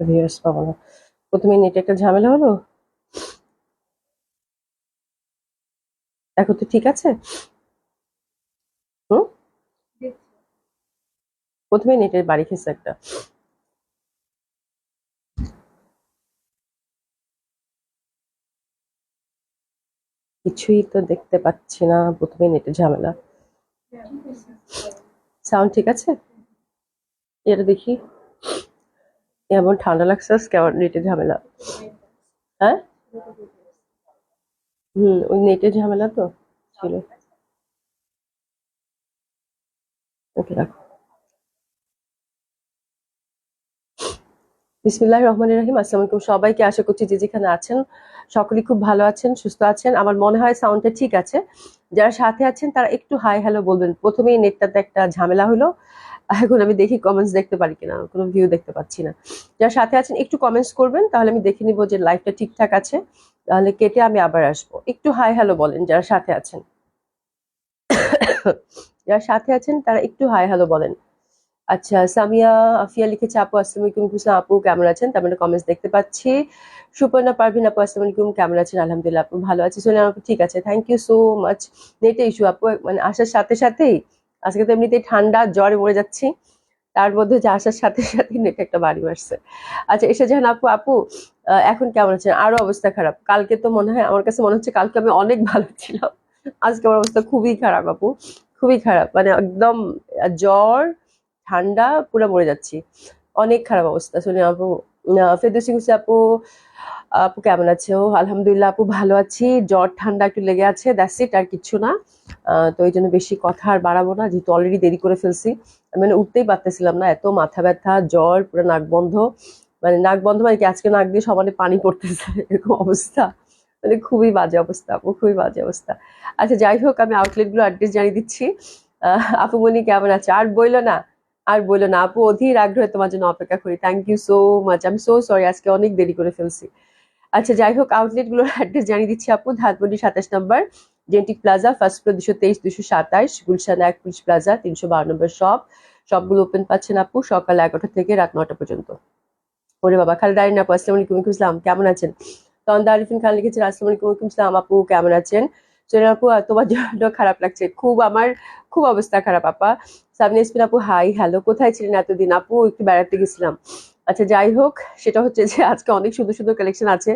Viewers পাবো না। প্রথমে নেটে একটা ঝামেলা হলো। এখন তো ঠিক আছে। হুম, প্রথমে নেটের বাড়ি খেয়েছে একটা। কিছুই তো দেখতে পাচ্ছি না, প্রথমে নেটের ঝামেলা। সাউন্ড ঠিক আছে? এটা দেখি। এমন ঠান্ডা লাগছে আজকে, আবার নেটের ঝামেলা। হ্যাঁ, ওই নেটের ঝামেলা তো ছিল। ওকে, রাখো। বিসমিল্লাহির রহমানির রহিম। আসসালামু আলাইকুম সবাইকে। আশা করছি যে যেখানে আছেন সকলেই খুব ভালো আছেন, সুস্থ আছেন। আমার মনে হয় সাউন্ডটা ঠিক আছে। যারা সাথে আছেন তারা একটু হাই হ্যালো বলবেন। প্রথমেই নেটটাতে একটা ঝামেলা হলো। এখন আমি দেখি কমেন্টস দেখতে পারি কিনা, কোনো ভিউ দেখতে পাচ্ছি না। যারা সাথে আছেন একটু কমেন্টস করবেন, তাহলে আমি দেখে নিব যে লাইভটা ঠিকঠাক আছে। তাহলে কেটে আমি আবার আসবো। একটু হাই হ্যালো বলেন যারা সাথে আছেন। যারা সাথে আছেন তারা একটু হাই হ্যালো বলেন। আচ্ছা, সামিয়া আফিয়া লিখেছে, আপু আসসালামু আলাইকুম। কুসলাম আপু কেমন আছেন? তার মানে কমেন্টস দেখতে পাচ্ছি। সুপর্ণা পারভিন আপু আসসালামু আলাইকুম, কেমন আছেন? আলহামদুলিল্লাহ আপু ভালো আছি। সোনিয়া আপু ঠিক আছে, থ্যাংক ইউ সো মাচ। নেটে ইস্যু আপু, মানে আসার সাথে সাথেই, আজকে তো এমনিতেই ঠান্ডা জ্বরে মরে যাচ্ছি, তার মধ্যে যে আসার সাথে সাথে নেট একটা বাড়ি মারছে। আচ্ছা, এসে যান আপু। আপু এখন কেমন আছেন? আরো অবস্থা খারাপ। কালকে তো মনে হয়, আমার কাছে মনে হচ্ছে কালকে আমি অনেক ভালো ছিলাম, আজকে আমার অবস্থা খুবই খারাপ আপু, খুবই খারাপ। মানে একদম জ্বর, ঠান্ডা, পুরো মরে যাচ্ছি। অনেক খারাপ অবস্থা। শুনে আপু ফেরদৌসী কুসি আপু, আপু কেমন আছো? আলহামদুলিল্লাহ আপু ভালো আছি। জ্বর ঠান্ডা একটু লেগে আছে, দ্যাটস ইট, আর কিচ্ছু না। তো এই জন্য বেশি কথা আর বাড়াবো না, যেহেতু অলরেডি দেরি করে ফেলছি। আমি মানে উঠতেই পারতেছিলাম না, এত মাথা ব্যথা, জ্বর, পুরো নাক বন্ধ। মানে নাক বন্ধ মানে কি, আজকে নাক দিয়ে সমানে পানি পড়তেছে এরকম অবস্থা। মানে খুবই বাজে অবস্থা আপু, খুবই বাজে অবস্থা। আচ্ছা যাই হোক, আমি আউটলেট গুলো অ্যাড্রেস জানিয়ে দিচ্ছি। আপু মনি কেমন আছে? আর বইলো না, আর বইলো না আপু, অধীর আগ্রহে তোমার জন্য অপেক্ষা করি। Thank you so much. আমি সো সরি, আজকে অনেক দেরি করে ফেলছি। আচ্ছা যাই হোক, আউটলেট গুলোর অ্যাড্রেস জানিয়ে দিচ্ছি আপু। ধানমন্ডি 27 নম্বর genetic plaza, first floor 223-227, Gulshan 1 police plaza 312 নম্বর শপ। সবগুলো ওপেন পাচ্ছেন আপু সকাল 11টা থেকে রাত 9টা পর্যন্ত। ওরে বাবা, খালি দাঁড়িয়ে আপু আসসালামু আলাইকুম, ওয়ালাইকুম আসসালাম, কেমন আছেন? তন্দা আরিফিন খান লিখেছেন, আসসালামু আলাইকুম, ওয়ালাইকুম আসসালাম আপু কেমন আছেন? সোনা আপু তোমার জন্য খারাপ লাগছে খুব, আমার খুব অবস্থা খারাপ আপা। সাবনি ইসমিন আপু হাই হ্যালো, কোথায় ছিলেন এতদিন আপু? একটু বেড়াতে গেছিলাম। আচ্ছা যাই হোক, সেটা হচ্ছে যে আজকে অনেক সুন্দর সুন্দর কালেকশন আছে।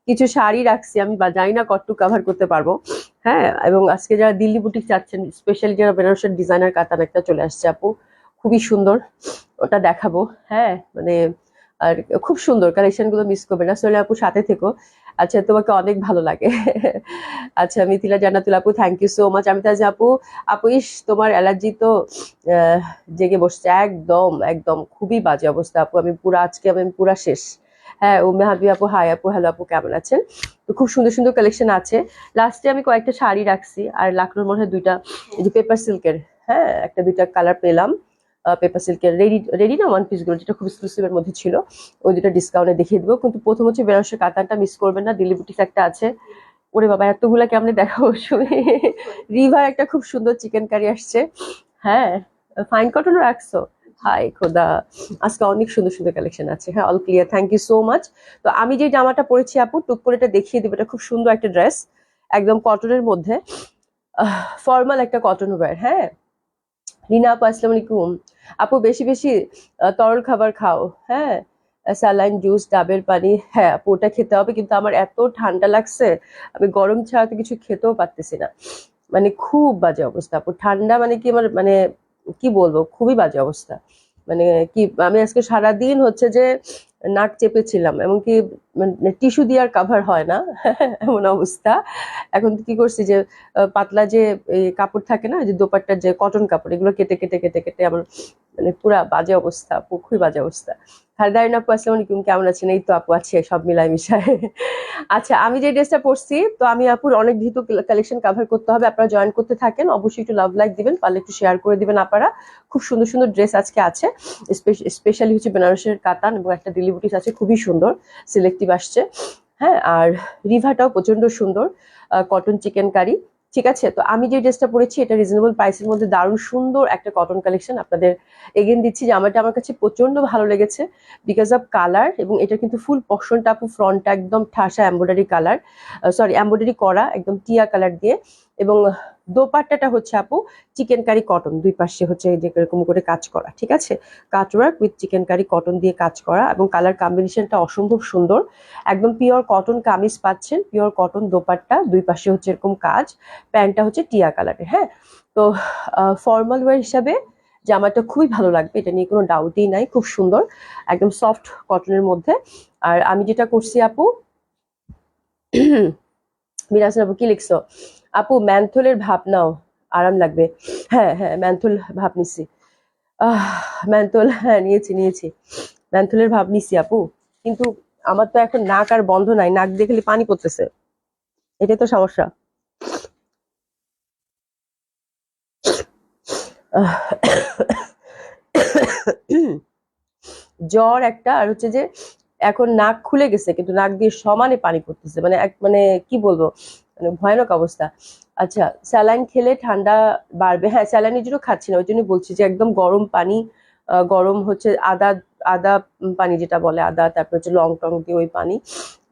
কিছু শাড়ি রাখছি আমি, বা জানি না কতটুকু কভার করতে পারবো। হ্যাঁ, এবং আজকে যারা দিল্লি বুটিক চাচ্ছেন, স্পেশালি যারা বেনারসের ডিজাইনার কাতান একটা চলে আসছে আপু, খুবই সুন্দর, ওটা দেখাবো। হ্যাঁ মানে, আর খুব সুন্দর কালেকশন গুলো, মিস করবে না। সোহেল আপু সাথে থেকো। আচ্ছা, তোমাকে অনেক ভালো লাগে। আচ্ছা, মিথিলা জান্নাতুল আপু থ্যাংক ইউ সো মাচ। আমি তাজ আপু, আপু ইস তোমার অ্যালার্জি তো আহ, জেগে বসছে একদম একদম, খুবই বাজে অবস্থা আপু। আমি পুরা আজকে আমি পুরা শেষ। হ্যাঁ, উম্মে হাবি আপু হাই আপু, হ্যালো আপু কেমন আছেন? তো খুব সুন্দর সুন্দর কালেকশন আছে। লাস্টে আমি কয়েকটা শাড়ি রাখছি, আর লাখনোর মনে হয় দুইটা, এই যে পেপার সিল্কের, হ্যাঁ একটা দুইটা কালার পেলাম। পেপার সিল্কের রেডি রেডি না ওয়ান পিস গুলো, যেটা খুব এক্সক্লুসিভ এর মধ্যে ছিল, ওই দুটো ডিসকাউন্টে দেখিয়ে দিবো। কিন্তু প্রথম হচ্ছে বেনারসের কাতানটা মিস করবেন না, দিল্লি বুটিক একটা আছে। ওরে বাবা, এতগুলা কেমনে দেখাবো শুনে। রিভার একটা খুব সুন্দর চিকেন কারি আসছে। হ্যাঁ, ফাইন কটনও রাখছো? হাই খোদা, আজকে অনেক সুন্দর সুন্দর কালেকশন আছে। হ্যাঁ, all clear, thank you so much. তো আমি যে জামাটা পরেছি আপু, টুক করে এটা দেখিয়ে দিব। এটা খুব সুন্দর একটা ড্রেস, একদম কটনের মধ্যে, ফর্মাল একটা কটন ওয়্যার। হ্যাঁ, রিনা আপু আসসালামু আলাইকুম। আপু বেশি বেশি তরল খাবার খাও। হ্যাঁ, স্যালাইন জুস, ডাবের পানি, হ্যাঁ আপু ওটা খেতে হবে। কিন্তু আমার এত ঠান্ডা লাগছে, আমি গরম ছাড়া তো কিছু খেতেও পারতেছি না। মানে খুব বাজে অবস্থা আপু, ঠান্ডা মানে কি আমার, মানে কি বলবো, খুবই বাজে অবস্থা। মানে কি, আমি আজকে সারাদিন হচ্ছে যে নাক চেপেছিলাম, এমনকি মানে টিস্যু দিয়ে আর কাভার হয় না, এমন অবস্থা। এখন কি করছি যে পাতলা যে এই কাপড় থাকে না, যে দোপাট্টার যে কটন কাপড়, এগুলো কেটে কেটে কেটে কেটে আমার মানে পুরা বাজে অবস্থা আপু, খুবই বাজে অবস্থা। খালিদারিন আপু আসসালামু আলাইকুম, কেমন আছেন? এই তো আপু আছে সব মিলায় মিশায়। আচ্ছা, আমি যে ড্রেসটা পরছি, তো আমি আপুর অনেক দ্রুত কালেকশন কভার করতে হবে, আপনারা জয়েন করতে থাকেন। অবশ্যই একটু লাভ লাইক দিবেন, পারলে একটু শেয়ার করে দিবেন আপনারা। খুব সুন্দর সুন্দর ড্রেস আজকে আছে, স্পেশালি হচ্ছে বেনারসের কাতান, এবং একটা দিল্লি বুটিক আছে খুবই সুন্দর, সিলেক্টিভ আসছে। হ্যাঁ, আর রিভাটাও প্রচন্ড সুন্দর, কটন চিকেন কারি। ঠিক আছে, তো আমি যে ড্রেসটা পরেছি এটা রিজনেবল প্রাইসের মধ্যে দারুণ সুন্দর একটা কটন কালেকশন আপনাদের এগেন দিচ্ছি। জামাটা আমার কাছে প্রচন্ড ভালো লেগেছে বিকজ অফ কালার, এবং এটা কিন্তু ফুল পশনটা আপু ফ্রন্টটা একদম ঠাসা এমব্রয়ডারি কালার, সরি এমব্রয়ডারি করা একদম টিয়া কালার দিয়ে, এবং দোপাট্টাটা হচ্ছে আপু চিকেন কারি কটন, দুই পাশে হচ্ছে যে এরকম করে কাজ করা, ঠিক আছে, cut work with chikankari cotton দিয়ে কাজ করা, এবং কালার কম্বিনেশনটা অসম্ভব সুন্দর। একদম পিওর কটন কামিজ পাচ্ছেন, পিওর কটন দোপাট্টা, দুই পাশে হচ্ছে এরকম কাজ, প্যান্টটা হচ্ছে টিয়া কালারের। হ্যাঁ, তো ফর্মাল ওয়্যার হিসাবে জামাটা খুবই ভালো লাগবে, এটা নিয়ে কোনো ডাউটই নাই, খুব সুন্দর একদম সফট কটনের মধ্যে। আর আমি যেটা করছি আপু, মিরাজ আপু কি লিখছো? আপু ম্যান্থলের ভাব নাও, আরাম লাগবে। হ্যাঁ হ্যাঁ, ম্যান্থল ভাব নিছি। ম্যান্থল, হ্যাঁ নিয়েছি ম্যান্থলের ভাব নিছি আপু, কিন্তু আমার তো এখন নাক আর বন্ধ নাই, নাক দিয়ে খালি পানি পড়তেছে, এটাই তো সমস্যা। জ্বর একটা, আর হচ্ছে যে এখন নাক খুলে গেছে কিন্তু নাক দিয়ে সমানে পানি পড়তেছে, মানে মানে কি বলবো, মানে ভয়ানক অবস্থা। আচ্ছা, স্যালাইন খেলে ঠান্ডা বাড়বে, হ্যাঁ স্যালাইনের জন্য খাচ্ছি না, ওই জন্য বলছি যে একদম গরম পানি, গরম হচ্ছে আদা, আদা পানি যেটা বলে আদা, তারপর হচ্ছে লং টং দিয়ে ওই পানি,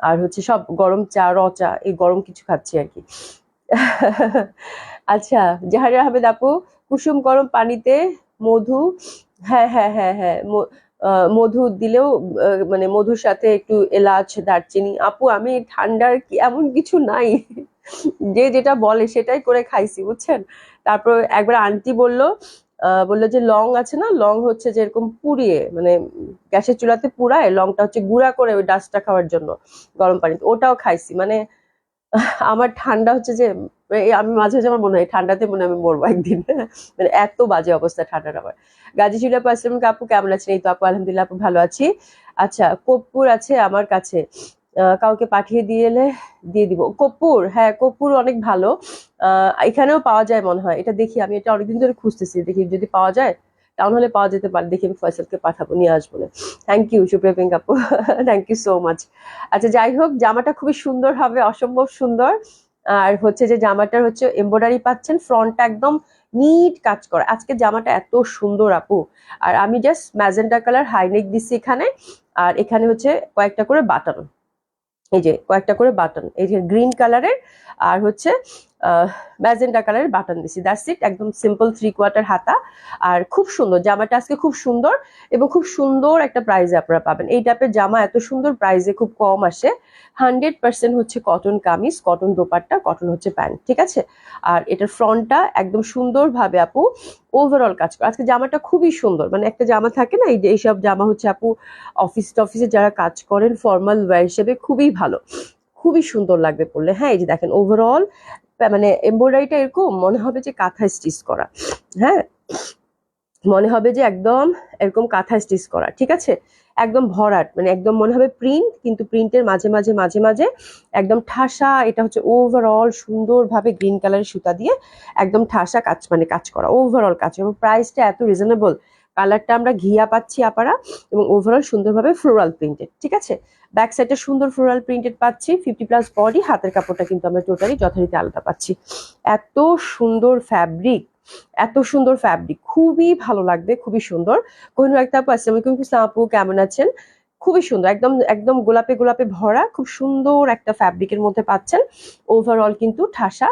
আর হচ্ছে সব গরম চা, র চা, এই গরম কিছু খাচ্ছি আর কি। আচ্ছা, জাহারিয়া আহমেদ আপু, কুসুম গরম পানিতে মধু, হ্যাঁ হ্যাঁ হ্যাঁ হ্যাঁ, মধু দিলেও, মানে মধুর সাথে একটু এলাচ দারচিনি, আপু আমি ঠান্ডার কি এমন কিছু নাই, যে যেটা বলে সেটাই করে খাইছি বুঝছেন। তারপর একবার আন্টি বললো যে লং আছে না, লং হচ্ছে যে এরকম পুড়িয়ে, মানে গ্যাসের চুলাতে পুড়ায় লংটা হচ্ছে গুঁড়া করে ওই ডাস্টটা খাওয়ার জন্য গরম পানিতে, ওটাও খাইছি। মানে আমার ঠান্ডা হচ্ছে যে আমি মাঝে মাঝে আমার মনে হয় ঠান্ডাতে মনে হয় আমি মরবো একদিন, মানে এত বাজে অবস্থা ঠান্ডার। আমার গাজী শিলা আপু আসসালাম, আপু কেমন আছেন? এই তো আপু আলহামদুলিল্লাহ আপু ভালো আছি। আচ্ছা, কর্পূর আছে আমার কাছে, কাউকে পাঠিয়ে দিয়ে দিব। কর্পূর, হ্যাঁ কর্পূর অনেক ভালো, এখানেও পাওয়া যায় মনে হয়, এটা দেখি, আমি এটা অনেকদিন ধরে খুঁজতেছি, দেখি যদি পাওয়া যায়, টাউন হলে পাওয়া যেতে পারে, দেখি আমি ফয়সালকে পাঠাবো, নিয়ে আসবো না। থ্যাংক ইউ সুপ্রিয়া পিঙ্ক আপু, থ্যাংক ইউ সো মাচ। আচ্ছা যাই হোক, জামাটা খুবই সুন্দর হবে, অসম্ভব সুন্দর। আর হচ্ছে যে জামাটার হচ্ছে এমব্রয়ডারি পাচ্ছেন, ফ্রন্টটা একদম নিট কাজ করা, আজকে জামাটা এত সুন্দর আপু। আর আমি জাস্ট ম্যাজেন্টা কালার হাইনেক দিচ্ছি এখানে, আর এখানে হচ্ছে কয়েকটা করে বাটন, এই যে কয়েকটা করে বাটন, এই যে গ্রিন কালারের আর হচ্ছে ম্যাজেন্টা কালারের বাটন দিছি, দ্যাটস ইট, একদম সিম্পল 3/4 হাতা। আর খুব সুন্দর জামাটা, আজকে খুব সুন্দর এবং খুব সুন্দর একটা প্রাইজে আপনারা পাবেন। এই টাইপের জামা এত সুন্দর প্রাইজে খুব কম আসে। 100% হচ্ছে cotton kameez, cotton dupatta, cotton হচ্ছে প্যান্ট, ঠিক আছে। আর এটার ফ্রন্টটা একদম সুন্দরভাবে আপু ওভারঅল কাজ করে, আজকে জামাটা খুবই সুন্দর। মানে একটা জামা থাকে না, এই যে এইসব জামা হচ্ছে আপু অফিস টফিসে যারা কাজ করেন ফর্মাল ওয়্যার হিসেবে খুবই ভালো, খুবই সুন্দর লাগবে পরলে। হ্যাঁ, এই যে দেখেন ওভারঅল, মানে এমব্রয়ডারিটা এরকম মনে হবে যে কাঁথা স্টিচ করা, হ্যাঁ মনে হবে যে একদম এরকম কাঁথা স্টিচ করা, ঠিক আছে, একদম ভরাট, মানে একদম মনে হবে প্রিন্ট, কিন্তু প্রিন্টের মাঝে মাঝে মাঝে মাঝে একদম ঠাসা। এটা হচ্ছে ওভারঅল সুন্দরভাবে গ্রিন কালারের সুতা দিয়ে একদম ঠাসা কাজ, মানে কাজ করা ওভারঅল কাজ, এবং প্রাইসটা এত রিজনেবল, কালারটা আমরা ঘিয়া পাচ্ছি আপারা, এবং ওভারঅল সুন্দরভাবে ফ্লোরাল প্রিন্টেড, ঠিক আছে। ব্যাক সাইডে সুন্দর ফ্লোরাল প্রিন্টেড পাচ্ছি, 50+ বডি, হাতের কাপড়টা কিন্তু আমরা টোটালি যথারীতি আলাদা পাচ্ছি। এত সুন্দর ফ্যাব্রিক, এত সুন্দর ফ্যাব্রিক, খুবই ভালো লাগবে, খুবই সুন্দর। কোহিনুর একটা আপু আসসালামু আলাইকুম, আপু কেমন আছেন? খুবই সুন্দর, একদম একদম গোলাপে গোলাপে ভরা, খুব সুন্দর একটা ফ্যাব্রিকের মধ্যে পাচ্ছেন। ওভারঅল কিন্তু ঠাসা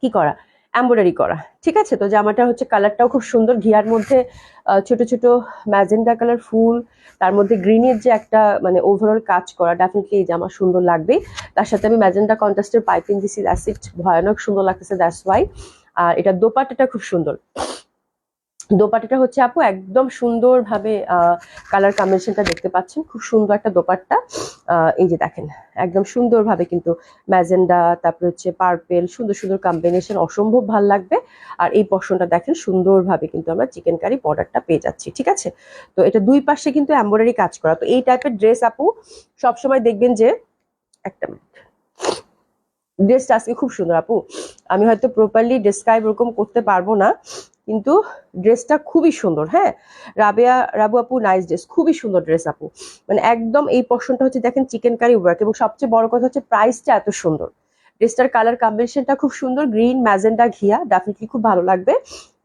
কি করা, এমব্রয়ডারি করা, ঠিক আছে। তো জামাটা হচ্ছে কালারটাও খুব সুন্দর, ঘিয়ার মধ্যে ছোট ছোট ম্যাজেন্ডা কালার ফুল, তার মধ্যে গ্রিনের যে একটা মানে ওভারঅল কাজ করা, ডেফিনেটলি এই জামা সুন্দর লাগবে। তার সাথে আমি ম্যাজেন্ডা কন্ট্রাস্টের পাইপিং দিছি, দ্যাটস ইট, ভয়ানক সুন্দর লাগতেছে, দ্যাটস ওয়াই। আর এটা দোপাট্টাটা খুব সুন্দর, দোপাট্টাটা হচ্ছে আপু একদম সুন্দরভাবে কালার কম্বিনেশনটা দেখতে পাচ্ছেন, খুব সুন্দর একটা দোপাট্টা। এই যে দেখেন একদম সুন্দরভাবে কিন্তু ম্যাজেন্ডা, তারপরে হচ্ছে পার্পেল, সুন্দর সুন্দর কম্বিনেশন, অসম্ভব ভালো লাগবে। আর এই পশনটা দেখেন সুন্দরভাবে কিন্তু আমরা চিকেন কারি বর্ডারটা পেয়ে যাচ্ছি, ঠিক আছে। তো এটা দুই পাশে কিন্তু এমব্রয়ডারি কাজ করা। তো এই টাইপের ড্রেস আপু সবসময় দেখবেন যে, একটা ড্রেসটা আজকে খুব সুন্দর আপু, আমি হয়তো প্রপারলি ডেসক্রাইব ওরকম করতে পারবো না, কিন্তু ড্রেসটা খুবই সুন্দর। হ্যাঁ, রাবু আপু নাইস ড্রেস, খুবই সুন্দর ড্রেস আপু, মানে একদম এই পশনটা হচ্ছে দেখেন চিকেন কারি ওয়ার্ক, এবং সবচেয়ে বড় কথা হচ্ছে প্রাইসটা এত সুন্দর, ড্রেসটার কালার কম্বিনেশনটা খুব সুন্দর, গ্রিন ম্যাজেন্ডা ঘিয়া, ডেফিনেটলি খুব ভালো লাগবে।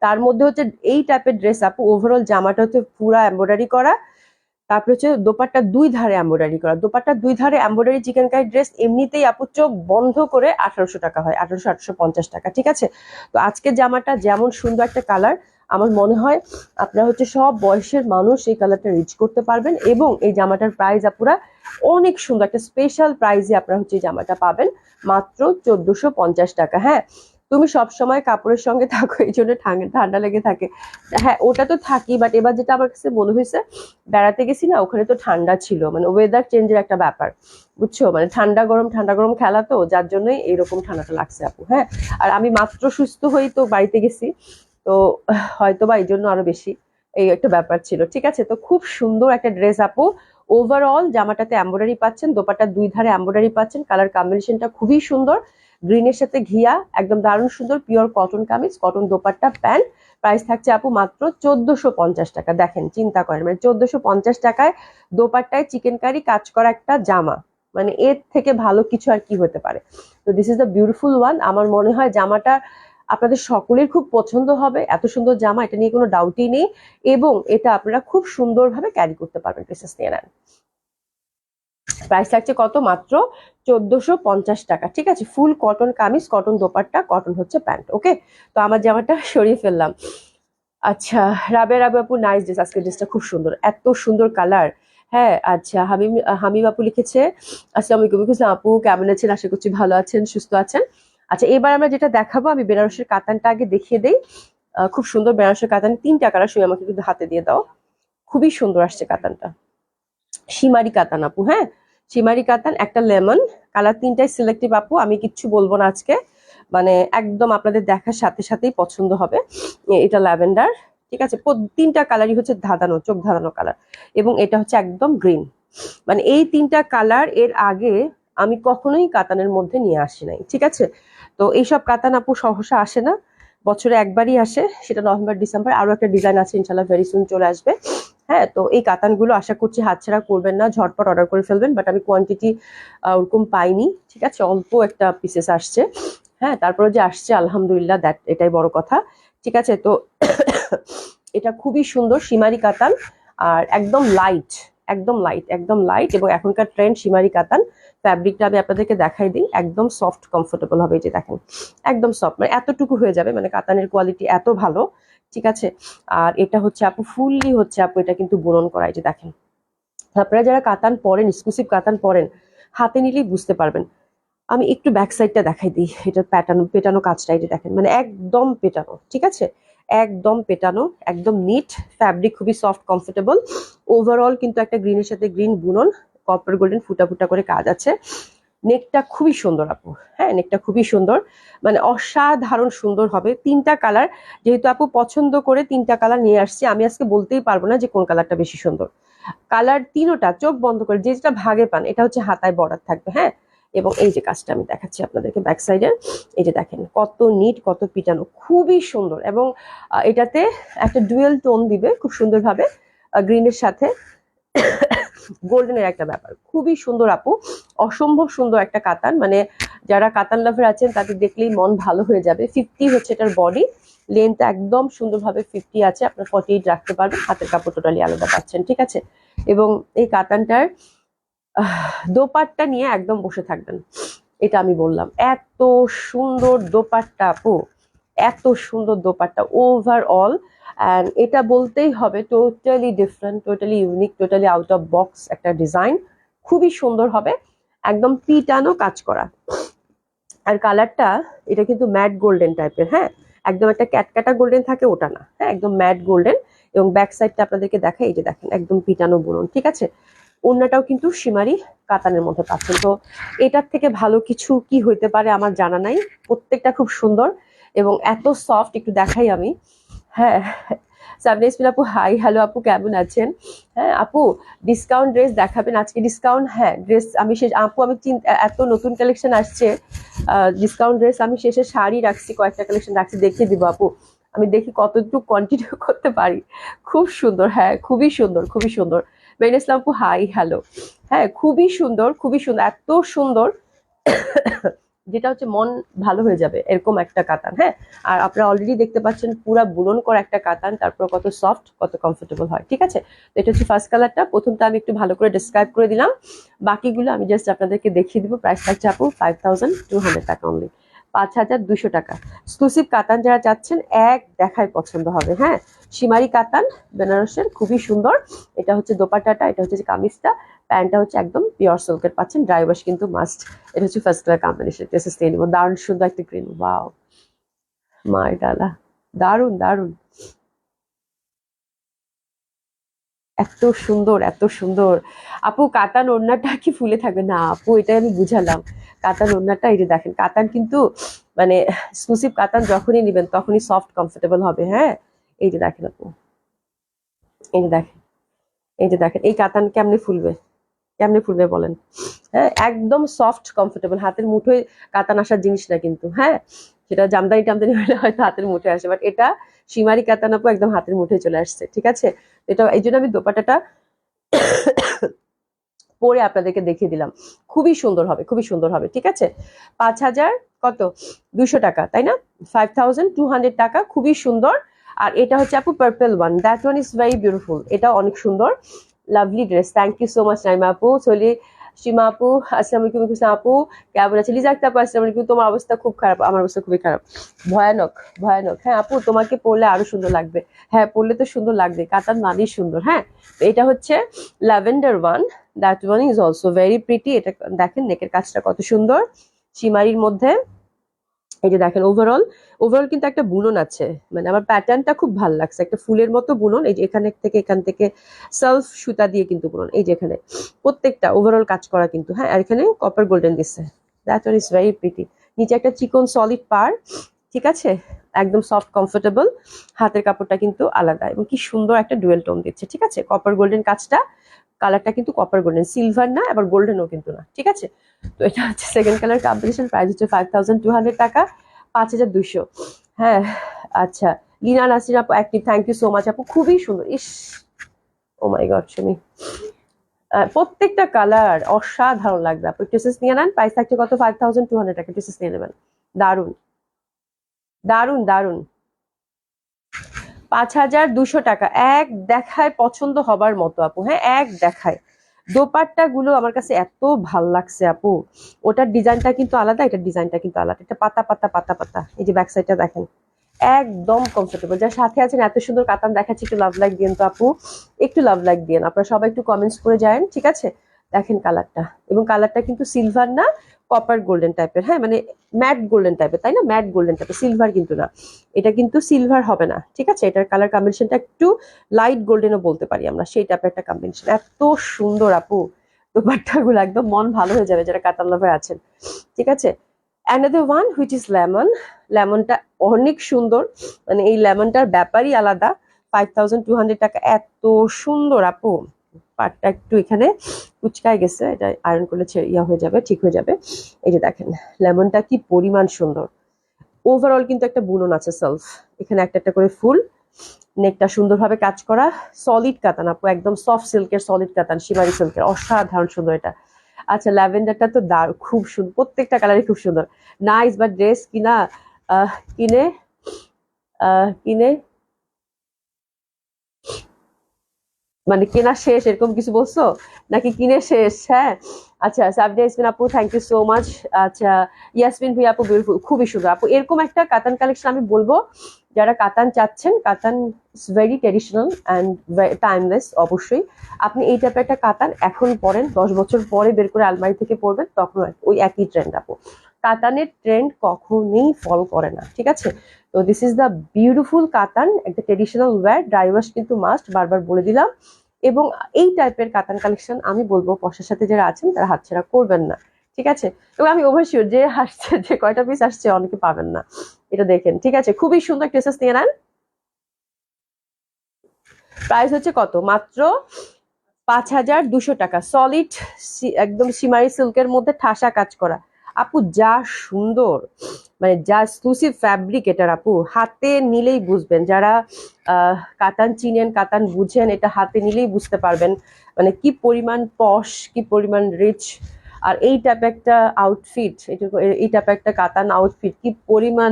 তার মধ্যে হচ্ছে এই টাইপের ড্রেস আপু, ওভারঅল জামাটা হচ্ছে পুরা এমব্রয়ডারি করা, তারপরে হচ্ছে দোপাট্টা দুই ধারে এমব্রয়ডারি করা, দোপাট্টা দুই ধারে এমব্রয়ডারি চিকেনকারি ড্রেস এমনিতেই আপু চোখ বন্ধ করে 1800 টাকা হয়, 1850 টাকা, ঠিক আছে। তো আজকের জামাটা যেমন সুন্দর একটা কালার, আমার মনে হয় আপনারা হচ্ছে সব বয়সের মানুষ এই কালারটা রিচ করতে পারবেন, এবং এই জামাটার প্রাইস আপুরা অনেক সুন্দর একটা স্পেশাল প্রাইসে আপনারা হচ্ছে এই জামাটা পাবেন মাত্র 1450 টাকা। হ্যাঁ, তুমি সব সময় কাপড়ের সঙ্গে থাকো, এই জন্য ঠান্ডা লেগে থাকে। হ্যাঁ, ওটা তো থাকি, বাট এবার যেটা আমার কাছে মনে হয়েছে, বেড়াতে গেছি না, ওখানে তো ঠান্ডা ছিল, মানে ওয়েদার চেঞ্জের একটা ব্যাপার, বুঝছো, মানে ঠান্ডা গরম খেলা, তো যার জন্যই এইরকম ঠান্ডাটা লাগছে আপু। হ্যাঁ, আর আমি মাত্র সুস্থ হই তো বাড়িতে গেছি, তো হয়তো বা এই জন্য আরো বেশি এই একটা ব্যাপার ছিল, ঠিক আছে। তো খুব সুন্দর একটা ড্রেস আপু, ওভারঅল জামাটাতে এমব্রয়ডারি পাচ্ছেন, দোপাট্টা দুই ধারে এমব্রয়ডারি পাচ্ছেন, কালার কম্বিনেশনটা খুবই সুন্দর, গ্রিনের সাথে ঘিয়া, একদম দারুণ সুন্দর, pure cotton kameez, cotton dupatta pant. Price থাকছে আপু মাত্র 1450 টাকা। দেখেন, চিন্তা করেন, মানে 1450 টাকায় দোপাট্টায় চিকেন কারি কাজ করা একটা জামা, মানে এর থেকে ভালো কিছু আর কি হতে পারে। তো this is the beautiful one. আমার মনে হয় জামাটা আপনাদের সকলের খুব পছন্দ হবে, এত সুন্দর জামা, এটা নিয়ে কোনো ডাউটই নেই, এবং এটা আপনারা খুব সুন্দরভাবে ক্যারি করতে পারবেন, ড্রেসেস নিয়ে নেন। প্রাইস থাকছে কত? মাত্র 1450 টাকা, ঠিক আছে। ফুল cotton kameez, cotton dupatta, cotton হচ্ছে প্যান্ট। ওকে, তো আমার জামাটা সরিয়ে ফেললাম। আচ্ছা, রাবেয়া আপু, নাইস ড্রেস, আজকের ড্রেসটা খুব সুন্দর, এত সুন্দর কালার। হ্যাঁ, আচ্ছা, হামিম আপু লিখেছে, আসসালামু আলাইকুম আপু, কেমন আছেন? আশা করছি ভালো আছেন, সুস্থ আছেন। আচ্ছা, এবার আমরা যেটা দেখাবো, আমি বেনারসের কাতানটা আগে দেখিয়ে দেই। খুব সুন্দর বেনারসের কাতান, 3টা কালার, শুয়ে আমাকে একটু হাতে দিয়ে দাও। খুবই সুন্দর আসছে কাতানটা, সীমারি কাতান আপু। হ্যাঁ, সীমারি কাতান, একটা লেমন কালার, 3টাই সিলেক্টিভ আপু, আমি কিচ্ছু বলবো না আজকে, মানে একদম আপনাদের দেখার সাথে সাথেই পছন্দ হবে। এটা ল্যাভেন্ডার, ঠিক আছে। 3টা কালারই হচ্ছে ধাঁধানো, চোখ ধাঁধানো কালার, এবং এটা হচ্ছে একদম গ্রিন। মানে এই 3টা কালার এর আগে আমি কখনোই কাতানের মধ্যে নিয়ে আসি নাই, ঠিক আছে। তো এইসব কাতান আপু সহসা আসে না, বছরে একবারই আসে, সেটা নভেম্বর ডিসেম্বর। আরো একটা ডিজাইন আছে, ইনশাল্লাহ ভেরি সুন চলে আসবে। হ্যাঁ, তো এই কাতানগুলো আশা করছি হাতছাড়া করবেন না, ঝটপট অর্ডার করে ফেলবেন, বাট আমি কোয়ান্টিটি ওরকম পাইনি, ঠিক আছে, অল্প একটা পিসেস আসছে। হ্যাঁ, তারপরে যে আসছে আলহামদুলিল্লাহ, এটাই বড় কথা, ঠিক আছে। তো এটা খুবই সুন্দর সীমারি কাতান, আর একদম লাইট, একদম লাইট, একদম লাইট, এবং এখনকার ট্রেন্ড সীমারি কাতান। ফ্যাব্রিকটা আমি আপনাদেরকে দেখাই দিই, একদম সফট কমফোর্টেবল হবে, এই যে দেখেন, একদম সফট, মানে এতটুকু হয়ে যাবে, মানে কাতানের কোয়ালিটি এত ভালো, ঠিক আছে। আর এটা হচ্ছে আপু ফুললি হচ্ছে আপু, এটা কিন্তু বুনন করা, এই যে দেখেন। আপনারা যারা কাতান পরেন, এক্সক্লুসিভ কাতান পরেন, হাতে নিলেই বুঝতে পারবেন। আমি একটু ব্যাক সাইডটা দেখাই দিই, এটার পেটানো কাজটা, এই যে দেখেন, মানে একদম পেটানো, ঠিক আছে, একদম পেটানো, একদম নিট, ফ্যাব্রিক খুবই সফট কমফোর্টেবল। ওভারঅল কিন্তু একটা গ্রিনের সাথে গ্রিন বুনন, কপার গোল্ডেন ফুটা ফুটা করে কাজ আছে। নেকটা খুবই সুন্দর আপু, হ্যাঁ, নেকটা খুবই সুন্দর, মানে অসাধারণ সুন্দর হবে। 3টা কালার, যেহেতু আপু পছন্দ করে 3টা কালার নিয়ে আসছি, আমি আজকে বলতেই পারবো না যে কোন কালারটা বেশি সুন্দর। কালার 3টা চোখ বন্ধ করে যেটা ভাগে পান, এটা হচ্ছে হাতায় বর্ডার থাকবে। হ্যাঁ, এবং এই যে কাজটা আমি দেখাচ্ছি আপনাদেরকে ব্যাক সাইডের, এই যে দেখেন কত নিট, কত পিটানো, খুবই সুন্দর। এবং এটাতে একটা ডুয়েল টোন দিবে খুব সুন্দরভাবে, গ্রিনের সাথে গোল্ডেনের একটা ব্যাপার, খুবই সুন্দর আপু, অসম্ভব সুন্দর একটা কাতান, মানে যারা কাতান লাভার আছেন তাদের দেখলেই মন ভালো হয়ে যাবে। 50 হচ্ছে এটার বডি লেন্থ, একদম সুন্দরভাবে 50 আছে, আপনার 48 রাখতে পারবেন, হাতের কাপড় টোটালি আলাদা পাচ্ছেন, ঠিক আছে। এবং এই কাতানটার দোপাট্টা নিয়ে একদম বসে থাকবেন, এটা আমি বললাম, এত সুন্দর দোপাট্টা আপু, এত সুন্দর দোপাট্টা ওভারঅল। অ্যান্ড এটা বলতেই হবে totally different, totally unique, totally out of box একটা ডিজাইন, খুবই সুন্দর হবে, একদম পিটানো কাজ করা। আর কালারটা, এটা কিন্তু ম্যাট গোল্ডেন টাইপের, হ্যাঁ, একদম একটা ক্যাটকাটা গোল্ডেন থাকে ওটা না, হ্যাঁ, একদম ম্যাট গোল্ডেন। এবং ব্যাক সাইডটা আপনাদেরকে দেখাই, এই যে দেখেন, একদম পিটানো বুনন, ঠিক আছে। ওড়নাটাও কিন্তু সীমারি কাতানের মধ্যে পাচ্ছেন। তো এটার থেকে ভালো কিছু কি হইতে পারে আমার জানা নাই, প্রত্যেকটা খুব সুন্দর এবং এত সফট, একটু দেখাই আমি। হ্যাঁ, সাবনেসমিন আপু, হাই, হ্যালো আপু, কেমন আছেন? হ্যাঁ আপু, ডিসকাউন্ট ড্রেস দেখাবেন আজকে? ডিসকাউন্ট, হ্যাঁ, ড্রেস আমি শেষ আপু, আমি এত নতুন কালেকশন আসছে, ডিসকাউন্ট ড্রেস আমি শেষে শাড়ি রাখছি, কয়েকটা কালেকশন রাখছি, দেখিয়ে দিব আপু, আমি দেখি কতটুকু কন্টিনিউ করতে পারি। খুব সুন্দর, হ্যাঁ, খুবই সুন্দর, খুবই সুন্দর। মেন ইসলাম আপু, হাই, হ্যালো। হ্যাঁ, খুবই সুন্দর, খুবই সুন্দর, এত সুন্দর যেটা হচ্ছে মন ভালো হয়ে যাবে এরকম একটা কাতান। হ্যাঁ, আর আপনারা অলরেডি দেখতে পাচ্ছেন পুরা বুনন করা একটা কাতান, তারপর কত সফট কত কমফোর্টেবল হয়। ঠিক আছে, তো এটা হচ্ছে ফার্স্ট কালারটা। প্রথমটা আমি একটু ভালো করে ডিসক্রাইব করে দিলাম, বাকিগুলো আমি জাস্ট আপনাদেরকে দেখিয়ে দিব। প্রাইস থাকছে আপু 5200 টাকা অনলি, 5200 টাকা। এক্সক্লুসিভ কাতান যারা চাচ্ছেন এক দেখায় পছন্দ হবে। হ্যাঁ, সীমারি কাতান বেনারসের, খুবই সুন্দর। এটা হচ্ছে দোপাট্টাটা, এটা হচ্ছে কামিজটা, প্যান্টটা হচ্ছে একদম পিওর সিল্কের পাচ্ছেন, ড্রাই ওয়াশ কিন্তু মাস্ট। এটা হচ্ছে ফার্স্ট কালার কম্বিনেশন, ড্রেসেস নিয়ে নিব। দারুণ সুন্দর একটা গ্রিন, ওয়াও মার ডালা, দারুণ দারুণ, এত সুন্দর এত সুন্দর। আপু কাতান ওড়নাটা কি ফুলে থাকবে না আপু? এটাই আমি বুঝালাম। কাতান ওড়নাটা এই যে দেখেন, কাতান কিন্তু মানে এক্সক্লুসিভ কাতান যখনই নিবেন তখনই সফট কমফোর্টেবল হবে। হ্যাঁ, এই যে দেখেন আপু, এই যে দেখেন, এই যে দেখেন, এই কাতান কেমনে ফুলবে, কেমনে ফুলবে বলেন? হ্যাঁ, একদম সফট কমফোর্টেবল, হাতের মুঠোয় কাতান আসার জিনিস না কিন্তু। হ্যাঁ, সেটা জামদানি টামদানি হলে হয়তো হাতের মুঠোয় আসে, বাট এটা সীমারি কাতান আপু একদম হাতের মুঠোয় চলে আসছে। ঠিক আছে, এটা এই জন্য আমি দোপাট্টাটা পরে আপনাদেরকে দেখিয়ে দিলাম। খুবই সুন্দর হবে, খুবই সুন্দর হবে। ঠিক আছে, 5000 কত 200 টাকা, তাই না? 5200 টাকা, খুবই সুন্দর। আর এটা হচ্ছে আপু purple one, that one is very beautiful, এটা অনেক সুন্দর, lovely dress. Thank you so much Naima আপু। চলি সীমা আপু আসসালামু আলাইকুম, কুসা আপু কেমন আছে? লিজাক্তা আপু আসসালামু আলাইকুম। তোমার অবস্থা খুব খারাপ, আমার অবস্থা খুবই খারাপ, ভয়ানক ভয়ানক। হ্যাঁ আপু, তোমাকে পরলে আরো সুন্দর লাগবে। হ্যাঁ, পরলে তো সুন্দর লাগবে, কাতান মানেই সুন্দর। হ্যাঁ, এটা হচ্ছে lavender one, that one is also very pretty. এটা দেখেন নেকের কাজটা কত সুন্দর সীমারির মধ্যে। এই যে দেখেন, ওভারঅল ওভারঅল কিন্তু একটা বুনন আছে, মানে আমার প্যাটার্নটা খুব ভালো লাগছে, একটা ফুলের মতো বুনন। এই যে এখান থেকে সেলফ সুতা দিয়ে কিন্তু বুনন, এই যে এখানে প্রত্যেকটা ওভারঅল কাজ করা কিন্তু। হ্যাঁ, আর এখানে কপার গোল্ডেন দিচ্ছে, that one is very pretty. নিচে একটা চিকন সলিড পার, ঠিক আছে, একদম সফট কমফোর্টেবল। হাতের কাপড়টা কিন্তু আলাদা এবং কি সুন্দর একটা ডুয়েল টোন দিচ্ছে। ঠিক আছে, কপার গোল্ডেন কাজটা, কালারটা কিন্তু কপার গোল্ডেন, সিলভার না আবার গোল্ডেনও কিন্তু না। ঠিক আছে, তো এটা হচ্ছে সেকেন্ড কালার কম্বিনেশন। প্রাইস হচ্ছে 5200 টাকা, 5200। হ্যাঁ, আচ্ছা, লিনা নাসির আপু active, thank you so much আপু, খুবই সুন্দর। ইস, ও মাই গড সুমি, প্রত্যেকটা কালার অসাধারণ লাগবে আপু। ড্রেসেস নিয়ে নেন, প্রাইস থাকছে কত? 5200 টাকা, ড্রেসেস নিয়ে নেবেন। দারুন দারুন দারুন, 5200 টাকা, এক দেখায় পছন্দ হবার মতো আপু। হ্যাঁ, এক দেখায়। দোপাট্টা গুলো আমার কাছে এত ভাল লাগছে আপু, ওটার ডিজাইনটা কিন্তু আলাদা, এটার ডিজাইনটা কিন্তু আলাদা। এটা পাতা পাতা পাতা পাতা, এই যে ব্যাক সাইডটা দেখেন, একদম কমফোর্টেবল। যার সাথে আছেন এত সুন্দর কাতান দেখাচ্ছি, একটু লাভ লাইক দিন তো আপু, একটু লাভ লাইক দিন। আপনারা সবাই একটু কমেন্টস করে যান। ঠিক আছে, দেখেন কালারটা, এবং কালারটা কিন্তু সিলভার না, কপার গোল্ডেন টাইপের। হ্যাঁ, মানে ম্যাট গোল্ডেন টাইপের, তাই না? ম্যাট গোল্ডেন টাইপের, সিলভার কিন্তু না, এটা কিন্তু সিলভার হবে না। ঠিক আছে, এটার কালার কম্বিনেশনটা একটু লাইট গোল্ডেনও বলতে পারি আমরা, সেই টাইপের একটা কম্বিনেশন। এত সুন্দর আপু, দোপাট্টা গুলো একদম মন ভালো হয়ে যাবে যারা কাতান লাভার আছেন। ঠিক আছে, another one which is lemon. লেমনটা অনেক সুন্দর, মানে এই লেমনটার ব্যাপারই আলাদা। 5200 টাকা, এত সুন্দর আপু। পাটটা একটু এখানে কুচকায় গেছে, এটা আয়রন করলে ইয়া হয়ে যাবে, ঠিক হয়ে যাবে। এই যে দেখেন লেমনটা কি পরিমাণ সুন্দর। ওভারঅল কিন্তু একটা বুনন আছে সেলফ, এখানে একটা একটা করে ফুল, নেকটা সুন্দরভাবে কাজ করা, সলিড কাতান আপু, একদম সফট সিল্কের সলিড কাতান, শিমারি সিল্কের, অসাধারণ সুন্দর এটা। আচ্ছা, ল্যাভেন্ডারটা তো খুব সুন্দর, প্রত্যেকটা কালারই খুব সুন্দর। নাইস, বা ড্রেস কিনা কিনে কিনে মানে কেনা শেষ এরকম কিছু বলছো নাকি কিনে শেষ? হ্যাঁ, আচ্ছা, সাবডে ইয়াসমিন আপু থ্যাংক ইউ সো মাচ। আচ্ছা, ইয়াসমিন ভাই আপু বিউটিফুল, খুবই সুন্দর আপু। এরকম একটা কাতান কালেকশন আমি বলবো, যারা কাতান চাচ্ছেন, কাতান is very traditional and timeless. অবশ্যই আপনি এই টাইপের একটা কাতান এখন পরেন, 10 বছর পরে বের করে আলমারি থেকে পরবেন, তখন ওই একই ট্রেন্ড আপু। কাতানের ট্রেন্ড কখনোই ফল করে না। ঠিক আছে, তো দিস ইজ দ্য বিউটিফুল কাতান, একটা ট্রেডিশনাল ওয়্যার, ড্রাই ওয়াশ কিন্তু মাস্ট, বারবার বলে দিলাম। এবং এই টাইপের কাতান কালেকশন আমি বলবো পশার সাথে যারা আছেন তারা হাতছাড়া করবেন না। ঠিক আছে, এবং আমি ওভারশিওর যে আসছে, যে কয়টা পিস আসছে অনেকে পাবেন না, এটা দেখেন। ঠিক আছে, খুবই সুন্দর ড্রেসেস নিয়ে নেন। প্রাইস হচ্ছে কত? মাত্র 5200 টাকা, সলিড একদম সিমারি সিল্কের মধ্যে ঠাসা কাজ করা আপু, যা সুন্দর, মানে যা এক্সক্লুসিভ ফ্যাব্রিক এটার আপু। হাতে নিলেই বুঝবেন, যারা কাতান চিনেন, কাতান বুঝেন, এটা হাতে নিলেই বুঝতে পারবেন মানে কি পরিমাণ পশ, কি পরিমাণ রিচ। আর এই টাইপ একটা আউটফিট, এই টাইপ একটা কাতান আউটফিট কি পরিমাণ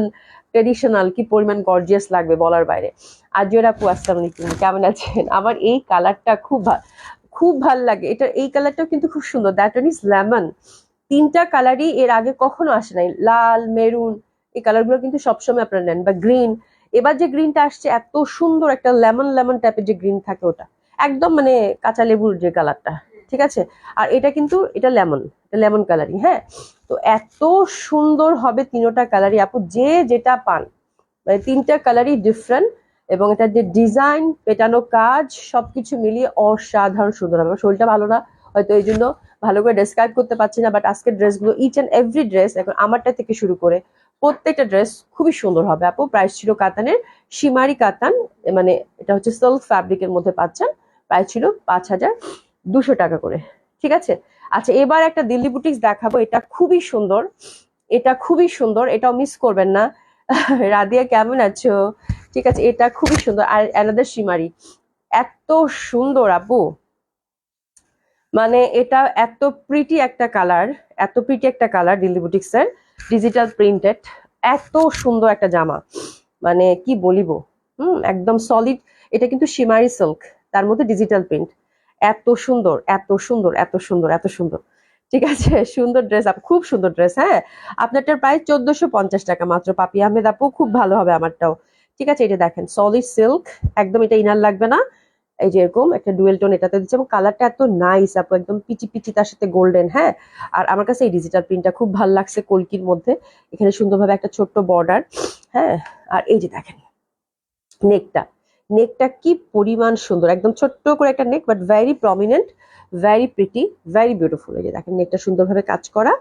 ট্রেডিশনাল, কি পরিমাণ গর্জিয়াস লাগবে বলার বাইরে। আর জোড়া আপু আসসালামু আলাইকুম, কেমন আছেন? আমার এই কালারটা খুব ভাল লাগে। এটা এই কালারটাও কিন্তু খুব সুন্দর, দ্যাট ওয়ান ইজ লেমন। তিনটা কালারই এর আগে কখনো আসে নাই, লাল, মেরুন, এই কালারগুলো কিন্তু সবসময় আপনারা নেন, বা গ্রিন। এবার যে গ্রিনটা আসছে এত সুন্দর একটা লেমন লেমন টাইপের যে গ্রিন থাকে, ওটা একদম মানে কাঁচা লেবুর যে কালারটা, ঠিক আছে। আর এটা কিন্তু এটা লেমন কালারই, হ্যাঁ। তো এত সুন্দর হবে তিনোটা কালারই আপু, যে যেটা পান, মানে তিনটা কালারই ডিফারেন্ট, এবং এটার যে ডিজাইন, পেটানো কাজ, সবকিছু মিলিয়ে অসাধারণ সুন্দর হবে। আমার শরীরটা ভালো না, হয়তো এই জন্য ভালো করে ডেসক্রাইব করতে পারছি না, বাট আজকের ড্রেসগুলো ইচ অ্যান্ড এভরি ড্রেস, এখন আমারটা থেকে শুরু করে প্রত্যেকটা ড্রেস খুবই সুন্দর হবে আপু। প্রাইস ছিল কাতানের, শিমারি কাতান, মানে এটা হচ্ছে সিল্ক ফ্যাব্রিকের মধ্যে পাচ্ছেন। প্রাইস ছিল 5200 টাকা করে, ঠিক আছে। আচ্ছা, এবার একটা দিল্লি বুটিক্স দেখাবো, এটা খুবই সুন্দর, এটাও মিস করবেন না। রাদিয়া কেমন আছো? ঠিক আছে, এটা খুবই সুন্দর। আর অ্যানাদার শিমারি, এত সুন্দর আপু, মানে এটা এত প্রিটি একটা কালার দিল্লি বুটিক্স এর ডিজিটাল প্রিন্টেড, এত সুন্দর একটা জামা, মানে কি বলিব। একদম সলিড। এটা কিন্তু শিমারি সিল্ক, তার মধ্যে ডিজিটাল প্রিন্ট, এত সুন্দর, এত সুন্দর, এত সুন্দর, এত সুন্দর। ঠিক আছে, সুন্দর ড্রেস আপু, খুব সুন্দর ড্রেস। হ্যাঁ, আপনারটার প্রাইস 1450 টাকা মাত্র। পাপি আহমেদ আপু, খুব ভালো হবে আমারটাও। ঠিক আছে, এটা দেখেন সলিড সিল্ক, একদম এটা ইনার লাগবে না। এই যে এরকম একটা ডুয়েল টোন এটাতে দিচ্ছে, এবং কালারটা এত নাইস আপু, একদম পিচি পিচি, তার সাথে গোল্ডেন। হ্যাঁ, আর আমার কাছে এই ডিজিটাল প্রিন্টটা খুব ভালো লাগছে, কলকির মধ্যে এখানে সুন্দরভাবে একটা ছোট্ট বর্ডার। হ্যাঁ, আর এই যে দেখেন নেকটা কি পরিমাণ সুন্দর, একদম ছোট্ট করে একটা neck, but very prominent, very pretty, very beautiful. এই যে দেখেন নেকটা সুন্দরভাবে কাজ করা।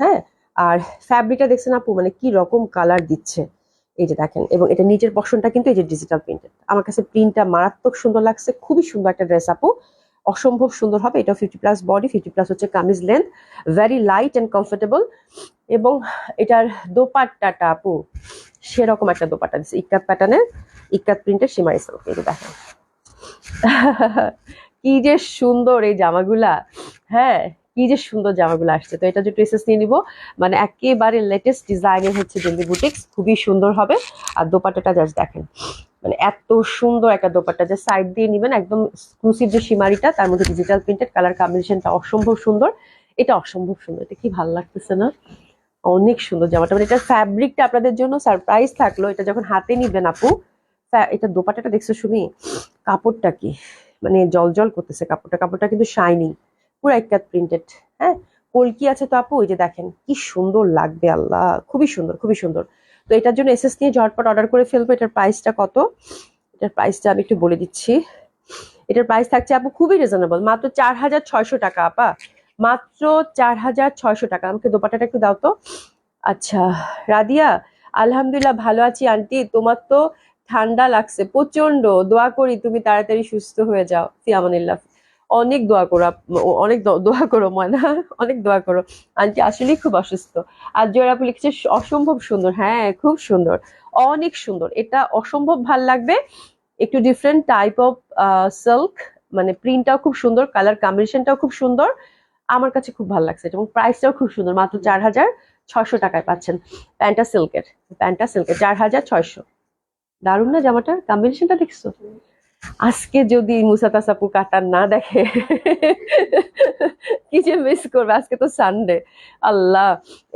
হ্যাঁ, আর ফ্যাব্রিকটা দেখছেন আপু, মানে কি রকম কালার দিচ্ছে, এই যে দেখেন। এবং এটা নিচের পশনটা কিন্তু এই যে ডিজিটাল প্রিন্টেড, আমার কাছে প্রিন্টটা মারাত্মক সুন্দর লাগছে, খুবই সুন্দর একটা ড্রেস আপু, অসম্ভব সুন্দর হবে। এটা 50+ বডি, 50+ হচ্ছে kameez length, very light and comfortable. এবং এটার দোপাট্টাটা আপু সেরকম একটা দোপাট্টা দিচ্ছে, ইক্কাত প্যাটার্নের, ইক্কাত প্রিন্টের শিমারি সিল্ক। এই যে দেখেন কি যে সুন্দর এই জামাগুলা। হ্যাঁ, কি যে সুন্দর জামাগুলো আসছে। তো এটা যে ড্রেসেস নিয়ে নিবো, মানে একেবারে লেটেস্ট ডিজাইনের হচ্ছে দিল্লি বুটিক্স, খুবই সুন্দর হবে। আর দোপাট্টাটা জাস্ট দেখেন, মানে এত সুন্দর একটা দোপাট্টা, যে সাইড দিয়ে নিবেন, একদম এক্সক্লুসিভ যে শিমারিটা, তার মধ্যে ডিজিটাল প্রিন্টেড, কালার কম্বিনেশনটা অসম্ভব সুন্দর। এটা অসম্ভব সুন্দর, এটা কি ভালো লাগতেছে না? অনেক সুন্দর জামাটা, মানে এটার ফ্যাব্রিকটা আপনাদের জন্য সারপ্রাইজ থাকলো। এটা যখন হাতে নিবেন আপু, এটা দোপাট্টাটা দেখছো শুনি, কাপড়টা কি মানে জল করতেছে, কাপড়টা কিন্তু শাইনিং, পুরো ইক্কাত প্রিন্টেড। হ্যাঁ, কলকি আছে তো আপু, ওই যে দেখেন কি সুন্দর লাগবে, আল্লাহ, খুবই সুন্দর, খুবই সুন্দর। তো এটার জন্য এসএস নিয়ে ঝটপট অর্ডার করে ফেলবো। এটার প্রাইসটা কত, এটার প্রাইসটা আমি একটু বলে দিচ্ছি। এটার প্রাইস থাকছে আপু খুবই রিজনেবল, মাত্র 4600 টাকা আপা, মাত্র 4600 টাকা। আমাকে দোপাট্টাটা একটু দাও তো। আচ্ছা, রাদিয়া, আলহামদুলিল্লাহ ভালো আছি আন্টি, তোমার তো ঠান্ডা লাগছে প্রচন্ড, দোয়া করি তুমি তাড়াতাড়ি সুস্থ হয়ে যাও, ফিয়ামানিল্লাহ। অনেক দোয়া করো অনেক দোয়া করো ময়না, অনেক দোয়া করো। আন্টি আসলেই খুব অসুস্থ। আর জোর আপু লিখছে অসম্ভব সুন্দর, হ্যাঁ খুব সুন্দর, অনেক সুন্দর, এটা অসম্ভব ভাল লাগবে। একটু ডিফারেন্ট টাইপ অফ সিল্ক, মানে প্রিন্টটাও খুব সুন্দর, কালার কম্বিনেশনটাও খুব সুন্দর, আমার কাছে খুব ভালো লাগছে। এবং প্রাইসটাও খুব সুন্দর, মাত্র 4600 টাকায় পাচ্ছেন। প্যান্টা সিল্কের 4600, দারুণ না জামাটা, কম্বিনেশনটা দেখছো? আজকে যদি মুসাতাস আপু কাতার না দেখে কি যে মিস করবে। আজকে তো সানডে, আল্লাহ।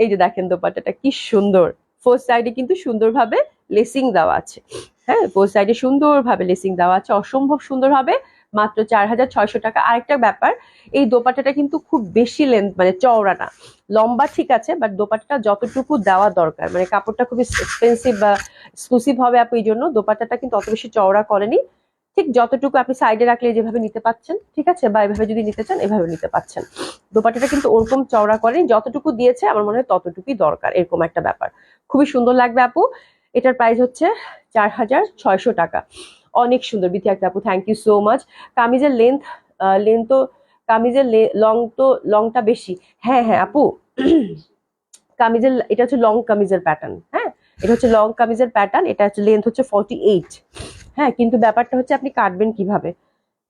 এই যে দেখেন দোপাট্টাটা কি সুন্দর, ফোর সাইডে কিন্তু সুন্দরভাবে লেসিং দেওয়া আছে। হ্যাঁ, ফোর সাইডে সুন্দরভাবে লেসিং দেওয়া আছে, অসম্ভব সুন্দর হবে, মাত্র 4600 টাকা। আরেকটা ব্যাপার, এই দোপাট্টাটা কিন্তু খুব বেশি লেন্থ, মানে চওড়া না, লম্বা ঠিক আছে, বাট দোপাট্টাটা যতটুকু দেওয়া দরকার, মানে কাপড়টা খুব এক্সপেন্সিভ বা এক্সক্লুসিভ হবে আপু, এই জন্য দোপাট্টাটা কিন্তু অত বেশি চওড়া করেনি, ঠিক যতটুকু আপনি সাইডে রাখলে যেভাবে নিতে পাচ্ছেন, ঠিক আছে, বা এভাবে যদি নিতে চান এভাবে নিতে পাচ্ছেন। দোপাট্টাটা কিন্তু ওরকম চওড়া করেনি, যতটুকু দিয়েছে আমার মনে হয় ততটুকুই দরকার, এরকম একটা ব্যাপার। খুবই সুন্দর লাগবে আপু। এটার প্রাইস হচ্ছে 4600 টাকা। অনেক সুন্দর বিথি একটা আপু, থ্যাংক ইউ সো মাচ। কামিজের লেন্থ তো, কামিজের লংটা বেশি। হ্যাঁ হ্যাঁ আপু, কামিজের এটা হচ্ছে লং কামিজের প্যাটার্ন। হ্যাঁ, এটা হচ্ছে লং কামিজের প্যাটার্ন, এটা হচ্ছে লেন্থ হচ্ছে 48। হ্যাঁ, কিন্তু ব্যাপারটা হচ্ছে আপনি কাটবেন কিভাবে,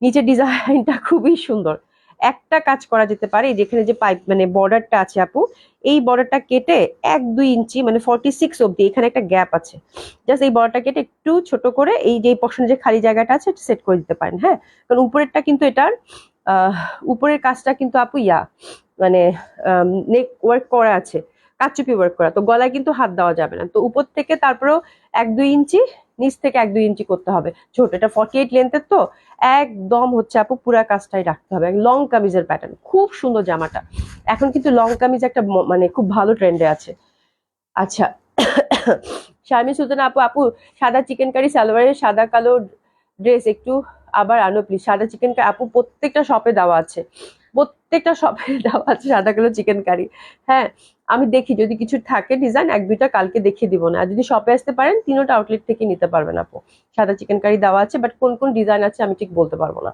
নিচের ডিজাইনটা খুবই সুন্দর, একটা কাজ করা যেতে পারে, যেখানে যে পাইপ মানে বর্ডারটা আছে আপু, এই বর্ডারটা কেটে 1-2 ইঞ্চি মানে 46 অব্দি এখানে একটা গ্যাপ আছে, জাস্ট এই বর্ডারটা কেটে একটু ছোট করে এই যে পশনে যে খালি জায়গাটা আছে সেট করে দিতে পারেন। হ্যাঁ, কারণ উপরেরটা কিন্তু এটার আহ উপরের কাজটা কিন্তু আপু মানে নেক ওয়ার্ক করা আছে, কাচুপি ওয়ার্ক করা, তো গলায় কিন্তু হাত দেওয়া যাবে না। তো উপর থেকে তারপরেও 1-2 ইঞ্চি, নিচ থেকে 1-2 ইঞ্চি করতে হবে ছোট, এটা 48 লেন্থের তো একদম হচ্ছে আপু পুরা কাজটাই রাখতে হবে। লং কামিজের প্যাটার্ন, খুব সুন্দর জামাটা। এখন কিন্তু লং কামিজ একটা মানে খুব ভালো ট্রেন্ডে আছে। আচ্ছা, শারমিন সুলতানা আপু, আপু সাদা চিকেন কারি সালোয়ারের সাদা কালো ড্রেস একটু আবার আনো প্লিজ। সাদা চিকেন কারি আপু প্রত্যেকটা শপে দেওয়া আছে, প্রত্যেকটা শপে দেওয়া আছে সাদা কালো চিকেন কারি। হ্যাঁ, আমি দেখি যদি কিছু থাকে ডিজাইন 1-2টা কালকে দেখিয়ে দিব না। আর যদি শপে আসতে পারেন 3টা আউটলেট থেকে নিতে পারবেন আপু। সাদা চিকেন কারি দেওয়া আছে, বাট কোন কোন ডিজাইন আছে আমি ঠিক বলতে পারবো না।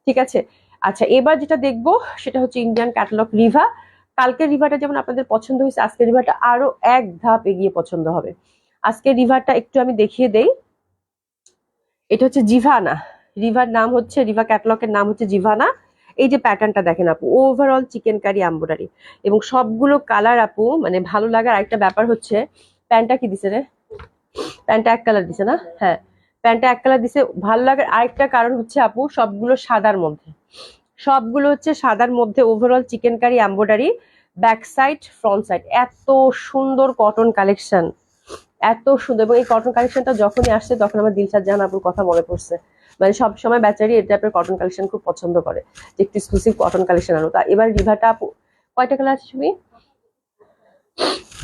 ঠিক আছে, আচ্ছা এবার যেটা দেখবো সেটা হচ্ছে ইন্ডিয়ান ক্যাটালগ রিভা। কালকের রিভাটা যেমন আপনাদের পছন্দ হয়েছে, আজকের রিভাটা আরো এক ধাপ এগিয়ে পছন্দ হবে। আজকের রিভারটা একটু আমি দেখিয়ে দেই। এটা হচ্ছে জিভানা, রিভার নাম হচ্ছে, রিভা ক্যাটালগের নাম হচ্ছে জিভানা। এই যে প্যাটার্নটা দেখেন আপু, ওভারঅল চিকেন কারি এমব্রয়ডারি এবং সবগুলো কালার আপু মানে ভালো লাগার আরেকটা ব্যাপার হচ্ছে প্যান্টটা কি দিছে রে, প্যান্টটা এক কালার দিছে না? হ্যাঁ, প্যান্টটা এক কালার দিছে। ভালো লাগার আরেকটা কারণ হচ্ছে আপু সবগুলো সাদার মধ্যে, সবগুলো হচ্ছে সাদার মধ্যে, overall chikankari embroidery, back side front side, এত সুন্দর কটন কালেকশন, এত সুন্দর। এবং এই কটন কালেকশনটা যখনই আসছে তখন আমার দিলশাদ জাহান আপুর কথা মনে পড়ছে। মানে সবসময় বেচারি এই টাইপের কটন কালেকশন খুব পছন্দ করে, যে একটু এক্সক্লুসিভ কটন কালেকশন আনো। তা এবার রিভাটা আপু কয়টা কালার আছে তুমি?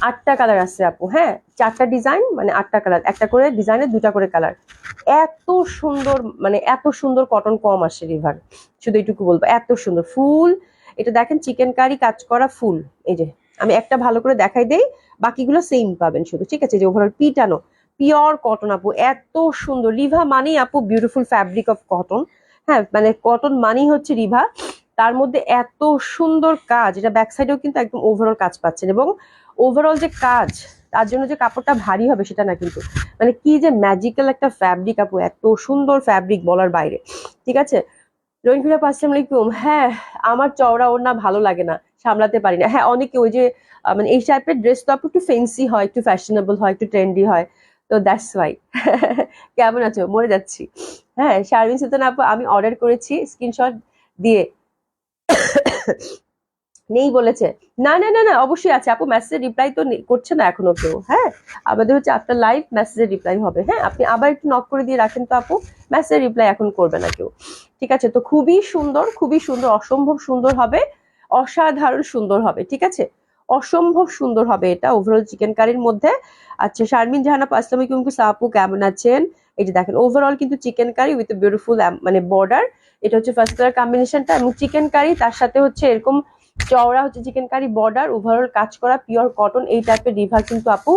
8টা কালার আছে আপু। হ্যাঁ, 4টা ডিজাইন মানে 8টা কালার, একটা করে ডিজাইনে 2টা করে কালার। এত সুন্দর মানে এত সুন্দর কটন কম আসে রিভার, শুধু এইটুকু বলবো এত সুন্দর ফুল। এটা দেখেন চিকেন কারি কাজ করা ফুল, এই যে আমি একটা ভালো করে দেখাই দেই, বাকিগুলো সেম পাবেন শুধু। ঠিক আছে, যে ওভারঅল পিটানো পিওর কটন আপু, এত সুন্দর। রিভা মানেই আপু বিউটিফুল ফ্যাব্রিক অফ কটন। হ্যাঁ, মানে কটন মানেই হচ্ছে রিভা, তার মধ্যে এত সুন্দর কাজ। এটা ব্যাক সাইডেও কিন্তু একদম ওভারঅল কাজ পাচ্ছেন, এবং ওভারঅল যে কাজ তার জন্য যে কাপড়টা ভারী হবে সেটা না কিন্তু, মানে কি যে ম্যাজিক্যাল একটা ফ্যাব্রিক আপু, এত সুন্দর ফ্যাব্রিক বলার বাইরে। ঠিক আছে, রহিমা আপু আসসালামু আলাইকুম। হ্যাঁ, আমার চওড়া ওড়না ভালো লাগে না, সামলাতে পারি না। হ্যাঁ, অনেকে ওই যে মানে এই টাইপের ড্রেস তো আপু একটু ফেন্সি হয়, একটু ফ্যাশনেবল হয়, একটু ট্রেন্ডি হয়, তো দ্যাটস ওয়াই। কেমন আছো? মরে যাচ্ছি। হ্যাঁ, শারমিন সুলতানা আপু আমি অর্ডার করেছি, স্ক্রিনশট দিয়ে নেই বলেছে। না না না না, অবশ্যই আছে আপু, মেসেজের রিপ্লাই তো করছে না এখনো কেউ। হ্যাঁ, আমাদের হচ্ছে আফটার লাইভ মেসেজের রিপ্লাই হবে। হ্যাঁ, আপনি আবার একটু নক করে দিয়ে রাখেন তো আপু, মেসেজের রিপ্লাই এখন করবে না কেউ। ঠিক আছে, তো খুবই সুন্দর, খুবই সুন্দর, অসম্ভব সুন্দর হবে, অসাধারণ সুন্দর হবে। ঠিক আছে, অসম্ভব সুন্দর হবে এটা ওভারঅল চিকেন কারির মধ্যে। আচ্ছা, শারমিন জাহান আপু আসসালামু আলাইকুম আপু, কেমন আছেন? এই যে দেখেন ওভারঅল কিন্তু চিকেন কারি উইথ বিউটিফুল মানে বর্ডার, এটা হচ্ছে ফার্স্ট কালার কম্বিনেশনটা, এবং চিকেন কারি তার সাথে হচ্ছে এরকম চওড়া হচ্ছে চিকেন কারি বর্ডার, ওভারঅল কাজ করা পিওর কটন। এই টাইপের রিভা কিন্তু আপু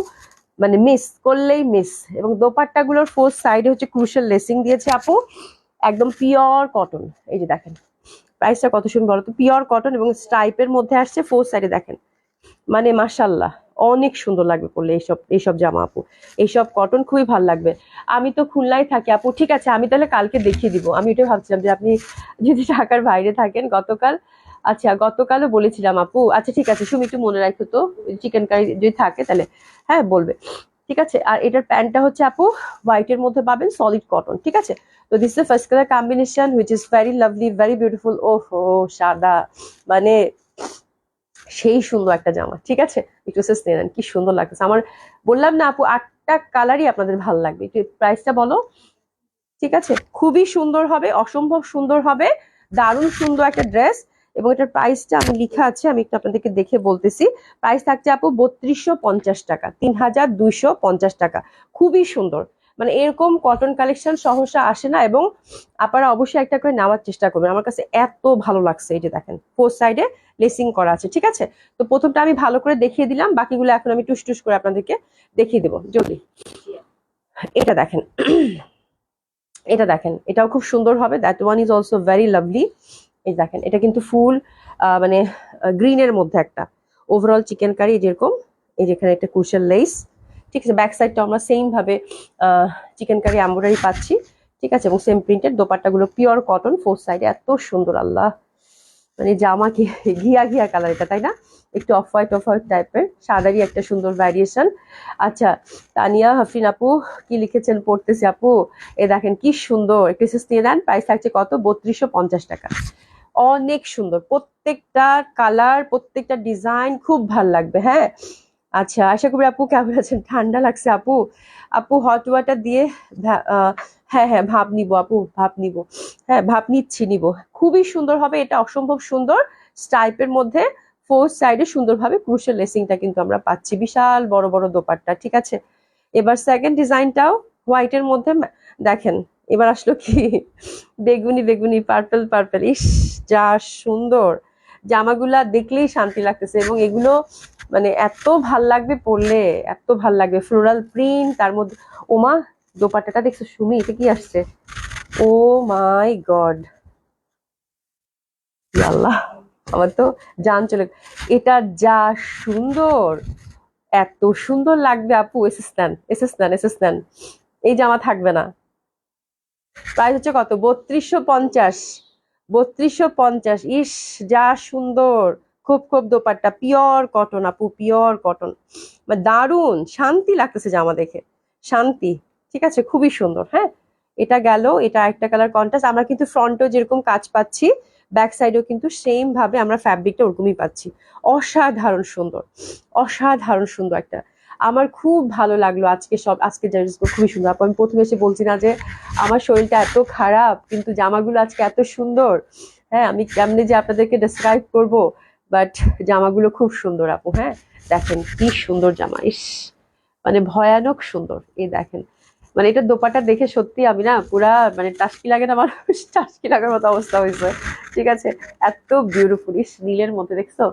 মানে মিস করলেই মিস। এবং দোপাট্টা গুলোর ফোর্থ সাইডে হচ্ছে ক্রুশাল লেসিং দিয়েছে আপু, একদম পিওর কটন। এই যে দেখেন প্রাইসটা কত সুন্দর বলো তো, পিওর কটন এবং স্ট্রাইপের মধ্যে আসছে ফোর্থ সাইডে দেখেন, মানে মাশাল্লাহ অনেক সুন্দর লাগবে পরলে এইসব এইসব জামা আপু, এইসব কটন খুবই ভালো লাগবে। আমি তো খুলনায় থাকি আপু। ঠিক আছে, আমি তাহলে কালকে দেখিয়ে দিব। আমি ওটাই ভাবছিলাম যে আপনি যদি ঢাকার বাইরে থাকেন গতকাল, আচ্ছা গতকালও বলেছিলাম আপু। আচ্ছা ঠিক আছে, সুমি একটু মনে রাখো তো, চিকেন কারি যদি থাকে তাহলে হ্যাঁ বলবে। ঠিক আছে, আর এটার প্যান্টটা হচ্ছে আপু হোয়াইটের মধ্যে পাবেন, সলিড কটন। ঠিক আছে, তো this is first colour combination which is very lovely, very beautiful. ওহো সাদা, মানে সেই সুন্দর একটা জামা। ঠিক আছে, একটু নেন, কি সুন্দর লাগতেছে আমার। বললাম না আপু 8টা কালারই আপনাদের ভালো লাগবে। একটু প্রাইসটা বলো। ঠিক আছে, খুবই সুন্দর হবে, অসম্ভব সুন্দর হবে, দারুণ সুন্দর একটা ড্রেস। এবং এটার প্রাইসটা আমি লিখা আছে, আমি একটু আপনাদেরকে দেখে বলতেছি। প্রাইস থাকছে আপু 3250 টাকা, 3250 টাকা। খুবই সুন্দর, মানে এরকম কটন কালেকশন সহসা আসে না, এবং আপনারা অবশ্যই একটা করে নেওয়ার চেষ্টা করবেন। আমার কাছে এত ভালো লাগছে। এই যে দেখেন ফোর সাইডে লেসিং করা আছে। ঠিক আছে, তো প্রথমটা আমি ভালো করে দেখিয়ে দিলাম, বাকিগুলো এখন আমি টুস টুস করে আপনাদেরকে দেখিয়ে দেবো যদি। এটা দেখেন, এটা দেখেন, এটাও খুব সুন্দর হবে। That one is also very lovely. এই দেখেন, এটা কিন্তু ফুল মানে গ্রিনের মধ্যে একটা ওভারঅল চিকেন কারি, যেরকম এই যেখানে একটা ক্রুশাল লেস। ঠিক আছে, ব্যাক সাইডটা আমরা সেম ভাবে চিকেন কারি এমব্রয়ডারি পাচ্ছি। ঠিক আছে, এবং সেম প্রিন্টেড দোপাট্টা গুলো পিওর কটন, ফোর সাইডে এত সুন্দর। আল্লাহ মানে জামা কি ঘিয়া ঘিয়া কালার এটা, তাই না? একটু অফ হোয়াইট টাইপের, সাদারই একটা সুন্দর ভ্যারিয়েশন। আচ্ছা, তানিয়া হাফরিন আপু কি লিখেছেন পড়তেছি আপু। এ দেখেন কি সুন্দর, একটু এসএস নিয়ে নেন। প্রাইস থাকছে কত? 3250 টাকা। অনেক সুন্দর, প্রত্যেকটা কালার, প্রত্যেকটা ডিজাইন খুব ভাল লাগবে। হ্যাঁ, আচ্ছা, আশা করি আপু কেমন আছেন? ঠান্ডা লাগছে আপু? আপু হট ওয়াটার দিয়ে হ্যাঁ হ্যাঁ ভাপ নিব আপু, ভাপ নিব। হ্যাঁ, ভাপ নিব। খুবই সুন্দর হবে এটা, অসম্ভব সুন্দর স্টাইপের মধ্যে। ফোর সাইডে সুন্দরভাবে ক্রুশের লেসিংটা কিন্তু আমরা পাচ্ছি, বিশাল বড় বড় দোপাট্টা। ঠিক আছে, এবার সেকেন্ড ডিজাইনটাও হোয়াইটের মধ্যে দেখেন। এবার আসলো কি বেগুনি বেগুনি, পার্পল। ইস, যা সুন্দর! জামাগুলা দেখলেই শান্তি লাগতেছে, এবং এগুলো মানে এত ভাল লাগবে পরলে, এত ভাল লাগবে। ফ্লোরাল প্রিন্ট তার মধ্যে। ওমা, দোপাট্টাটা দেখছো সুমি? এটা কি আসছে? ও মাই গড, আল্লাহ, আমার তো জান চলে। এটা যা সুন্দর, এত সুন্দর লাগবে আপু। এসএস নেন। এই জামা থাকবে না। প্রাইস হচ্ছে কত? 3250। 3250। ইস, যা সুন্দর! খুব দোপাট্টা, পিওর কটন আপু, পিওর কটন। দারুণ শান্তি লাগতেছে জামা দেখে, শান্তি। ঠিক আছে, খুবই সুন্দর। হ্যাঁ, এটা গেল। এটা একটা কালার কন্ট্রাস্ট। আমরা কিন্তু ফ্রন্টেও যেরকম কাজ পাচ্ছি, ব্যাক সাইডেও কিন্তু সেম ভাবে আমরা ফ্যাব্রিকটা ওরকমই পাচ্ছি। অসাধারণ সুন্দর, অসাধারণ সুন্দর একটা। আমার খুব ভালো লাগলো আজকে ড্রেসগুলো খুবই সুন্দর আপু। আমি প্রথমে এসে বলছি না যে আমার শরীরটা এত খারাপ, কিন্তু জামাগুলো আজকে এত সুন্দর। হ্যাঁ, আমি কেমনে যে আপনাদেরকে ডেসক্রাইব করব, বাট জামাগুলো খুব সুন্দর আপু। হ্যাঁ, দেখেন কি সুন্দর জামা! ইস, মানে ভয়ানক সুন্দর। এই দেখেন, মানে এটা দোপাটা দেখে সত্যি আমি না পুরা মানে টাসকি লাগে না মানুষ, টাসকি লাগার মতো অবস্থা হয়েছে। ঠিক আছে, এত বিউটিফুল। ইস, নীলের মধ্যে দেখছো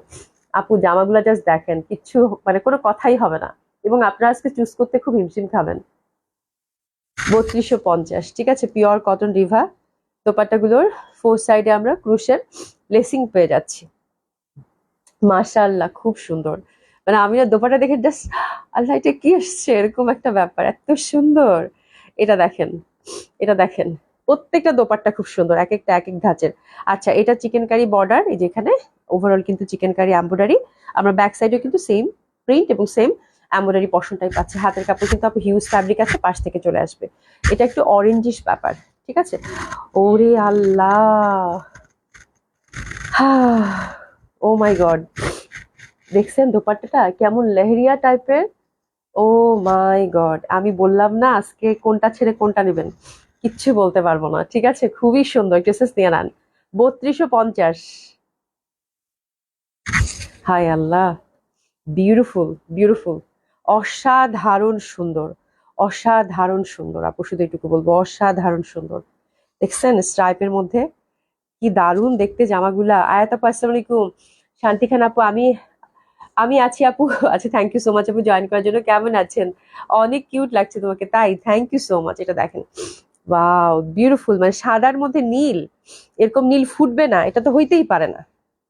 আপু জামাগুলো, জাস্ট দেখেন, কিচ্ছু মানে কোনো কথাই হবে না। এবং আপনারা আজকে চুজ করতে খুব হিমশিম খাবেন। 3250। ঠিক আছে, পিওর কটন রিভা। দোপাট্টাগুলোর ফোর সাইডে আমরা ক্রুশের লেসিং পেয়ে যাচ্ছি। মাশাআল্লাহ, খুব সুন্দর। মানে আমি না দোপাট্টা দেখে জাস্ট আল্লাহ, এটা কি আসছে, এরকম একটা ব্যাপার, এত সুন্দর। এটা দেখেন, এটা দেখেন, প্রত্যেকটা দোপাট্টা খুব সুন্দর, এক একটা এক এক ধাঁচের। আচ্ছা, এটা চিকেন কারি বর্ডার, এই যেখানে ওভারঅল কিন্তু চিকেন কারি এমব্রয়ডারি। আমরা ব্যাক সাইডেও কিন্তু সেম প্রিন্ট এবং সেম এমব্রয়ডারি পশনটাই পাচ্ছি। হাতের কাপড় কিন্তু আপু হিউজ ফ্যাব্রিক আছে, পাশ থেকে চলে আসবে। এটা একটু অরেঞ্জিশ ব্যাপার। ঠিক আছে, ওরে আল্লাহ, ও মাই গড! দেখছেন দোপাট্টাটা কেমন লেহেরিয়া টাইপের? ও মাই গড! আমি বললাম না আজকে কোনটা ছেড়ে কোনটা নেবেন, কিচ্ছু বলতে পারবো না। ঠিক আছে, খুবই সুন্দর। ড্রেসেস নিয়ে নেন। 3250। হাই আল্লাহ, বিউটিফুল, অসাধারণ সুন্দর, অসাধারণ সুন্দর আপু। শুধু এটুকু বলবো, অসাধারণ সুন্দর। দেখছেন স্ট্রাইপের মধ্যে কি দারুণ দেখতে জামাগুলা। আয়াত আপু আসসালামু আলাইকুম। শান্তি খান আপু, আমি আমি আছি আপু। আচ্ছা, থ্যাংক ইউ সো মাচ আপু জয়েন করার জন্য। কেমন আছেন? অনেক কিউট লাগছে তোমাকে। তাই, থ্যাংক ইউ সো মাচ। এটা দেখেন, ওয়াও, বিউটিফুল। মানে সাদার মধ্যে নীল, এরকম নীল ফুটবে না, এটা তো হইতেই পারে না,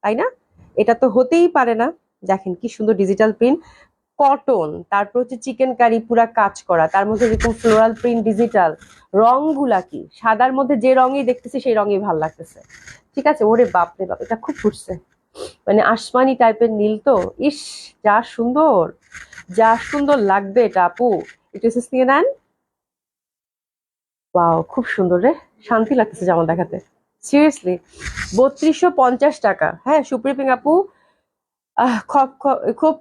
তাই না? এটা তো হতেই পারে না। দেখেন কি সুন্দর ডিজিটাল প্রিন্ট, কটন, তারপর হচ্ছে চিকেন কারি পুরা কাজ করা, তার মধ্যে এরকম ফ্লোরাল প্রিন্ট ডিজিটাল। রংগুলা কি সাদার মধ্যে যে রঙই দেখতেছি সেই রঙই ভালো লাগতেছে। ঠিক আছে, ওরে বাপ রে বাপ, এটা খুব ফুটছে। মানে আসমানি টাইপের নীল তো। ইস, যা সুন্দর, যা সুন্দর লাগবে এটা আপু। একটু এসএস নিয়ে নেন। ওয়াও, খুব সুন্দর রে, শান্তি লাগতেছে জামা দেখাতে, সিরিয়াসলি। 3250 টাকা। হ্যাঁ, সুপ্রিপিং আপু,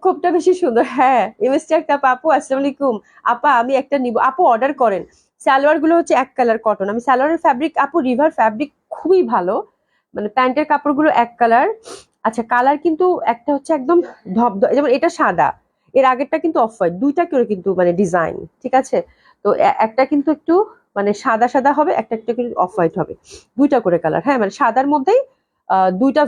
খোপটা বেশি সুন্দর। হ্যাঁ, এমএসটি একটা আপু আসসালামু আলাইকুম। আপা আমি একটা নিব আপু, অর্ডার করেন। সালোয়ার গুলো হচ্ছে এক কালার কটন। আমি সালোয়ারের ফ্যাব্রিক আপু, রিভার ফ্যাব্রিক খুবই ভালো। মানে প্যান্টের কাপড়গুলো এক কালার। আচ্ছা, কালার কিন্তু একটা হচ্ছে একদম ধবধবে, যেমন এটা সাদা, এর আগেরটা কিন্তু অফ হোয়াইট, দুইটা করে কিন্তু মানে ডিজাইন। ঠিক আছে, তো একটা কিন্তু একটু মানে সাদা সাদা হবে, একটা একটা কিন্তু অফ হোয়াইট হবে, দুইটা করে কালার। হ্যাঁ, মানে সাদার মধ্যেই দুইটা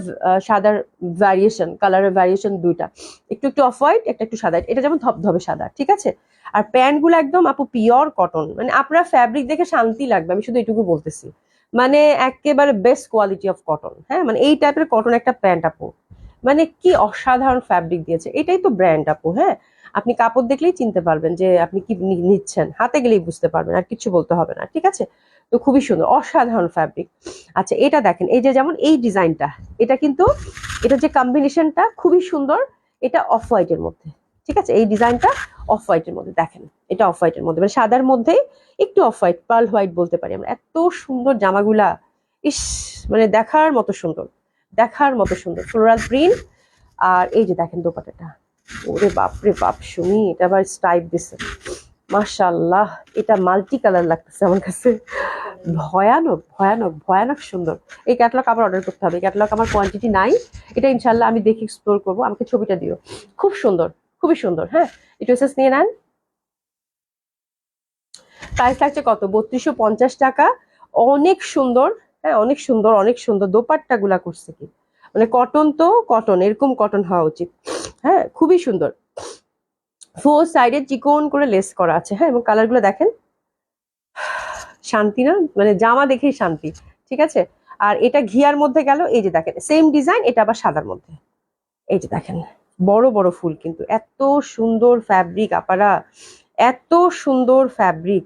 সাদার ভ্যারিয়েশন, কালারের ভ্যারিয়েশন দুইটা, একটু একটু অফ হোয়াইট, একটা একটু সাদা। এটা যেমন ধবধবে সাদা। ঠিক আছে, আর প্যান্ট গুলো একদম আপু পিওর কটন। মানে আপনার ফ্যাব্রিক দেখে শান্তি লাগবে, আমি শুধু এটুকু বলতেছি। মানে একেবারে বেস্ট কোয়ালিটি অফ কটন। হ্যাঁ, মানে এই টাইপের কটন একটা প্যান্ট আপু, মানে কি অসাধারণ ফ্যাব্রিক দিয়েছে। এটাই তো ব্র্যান্ড আপু। হ্যাঁ, আপনি কাপড় দেখলেই চিনতে পারবেন যে আপনি কি নিচ্ছেন, হাতে গেলেই বুঝতে পারবেন, আর কিছু বলতে হবে না, ঠিক আছে? তো খুবই সুন্দর, অসাধারণ ফ্যাব্রিক। আচ্ছা এটা দেখেন, এই যে যেমন এই ডিজাইনটা, এটা কিন্তু এটা যে কম্বিনেশনটা খুবই সুন্দর, এটা অফ হোয়াইটের মধ্যে, ঠিক আছে? এই ডিজাইনটা অফ হোয়াইটের মধ্যে, দেখেন এটা অফ হোয়াইটের মধ্যে, মানে সাদার মধ্যেই একটু অফ হোয়াইট, পার্ল হোয়াইট বলতে পারি আমরা। এত সুন্দর জামাগুলা, ইস, মানে দেখার মতো সুন্দর, দেখার মতো সুন্দর ফ্লোরাল প্রিন্ট। আর এই যে দেখেন দোপাট্টাটা, ওরে বাপ রে বাপ সুমি, এটা আবার স্টাইপ দিছে, মাশাআল্লাহ, এটা মাল্টি কালার লাগতেছে আমার কাছে, ভয়ানক ভয়ানক ভয়ানক সুন্দর। এই ক্যাটালগ আবার অর্ডার করতে হবে, ক্যাটালগ আমার কোয়ান্টিটি নাই, এটা ইনশাল্লাহ আমি দেখে এক্সপ্লোর করবো, আমাকে ছবিটা দিও। খুব সুন্দর, খুবই সুন্দর। হ্যাঁ, একটু এসেস নিয়ে নেন। প্রাইস থাকছে কত? 3250 টাকা। অনেক সুন্দর, হ্যাঁ অনেক সুন্দর, অনেক সুন্দর দোপাট্টা গুলা করছে কি, মানে কটন তো কটন, এরকম কটন হওয়া উচিত। হ্যাঁ খুবই সুন্দর, ফোর সাইডে চিকন করে লেস করা আছে। হ্যাঁ, এবং কালার গুলো দেখেন, শান্তি না, মানে জামা দেখেই শান্তি, ঠিক আছে? আর এটা ঘিয়ার মধ্যে গেল, এই যে দেখেন সেম ডিজাইন, এটা আবার সাদার মধ্যে, এই যে দেখেন বড় বড় ফুল, কিন্তু এত সুন্দর ফ্যাব্রিক আপারা, এত সুন্দর ফ্যাব্রিক,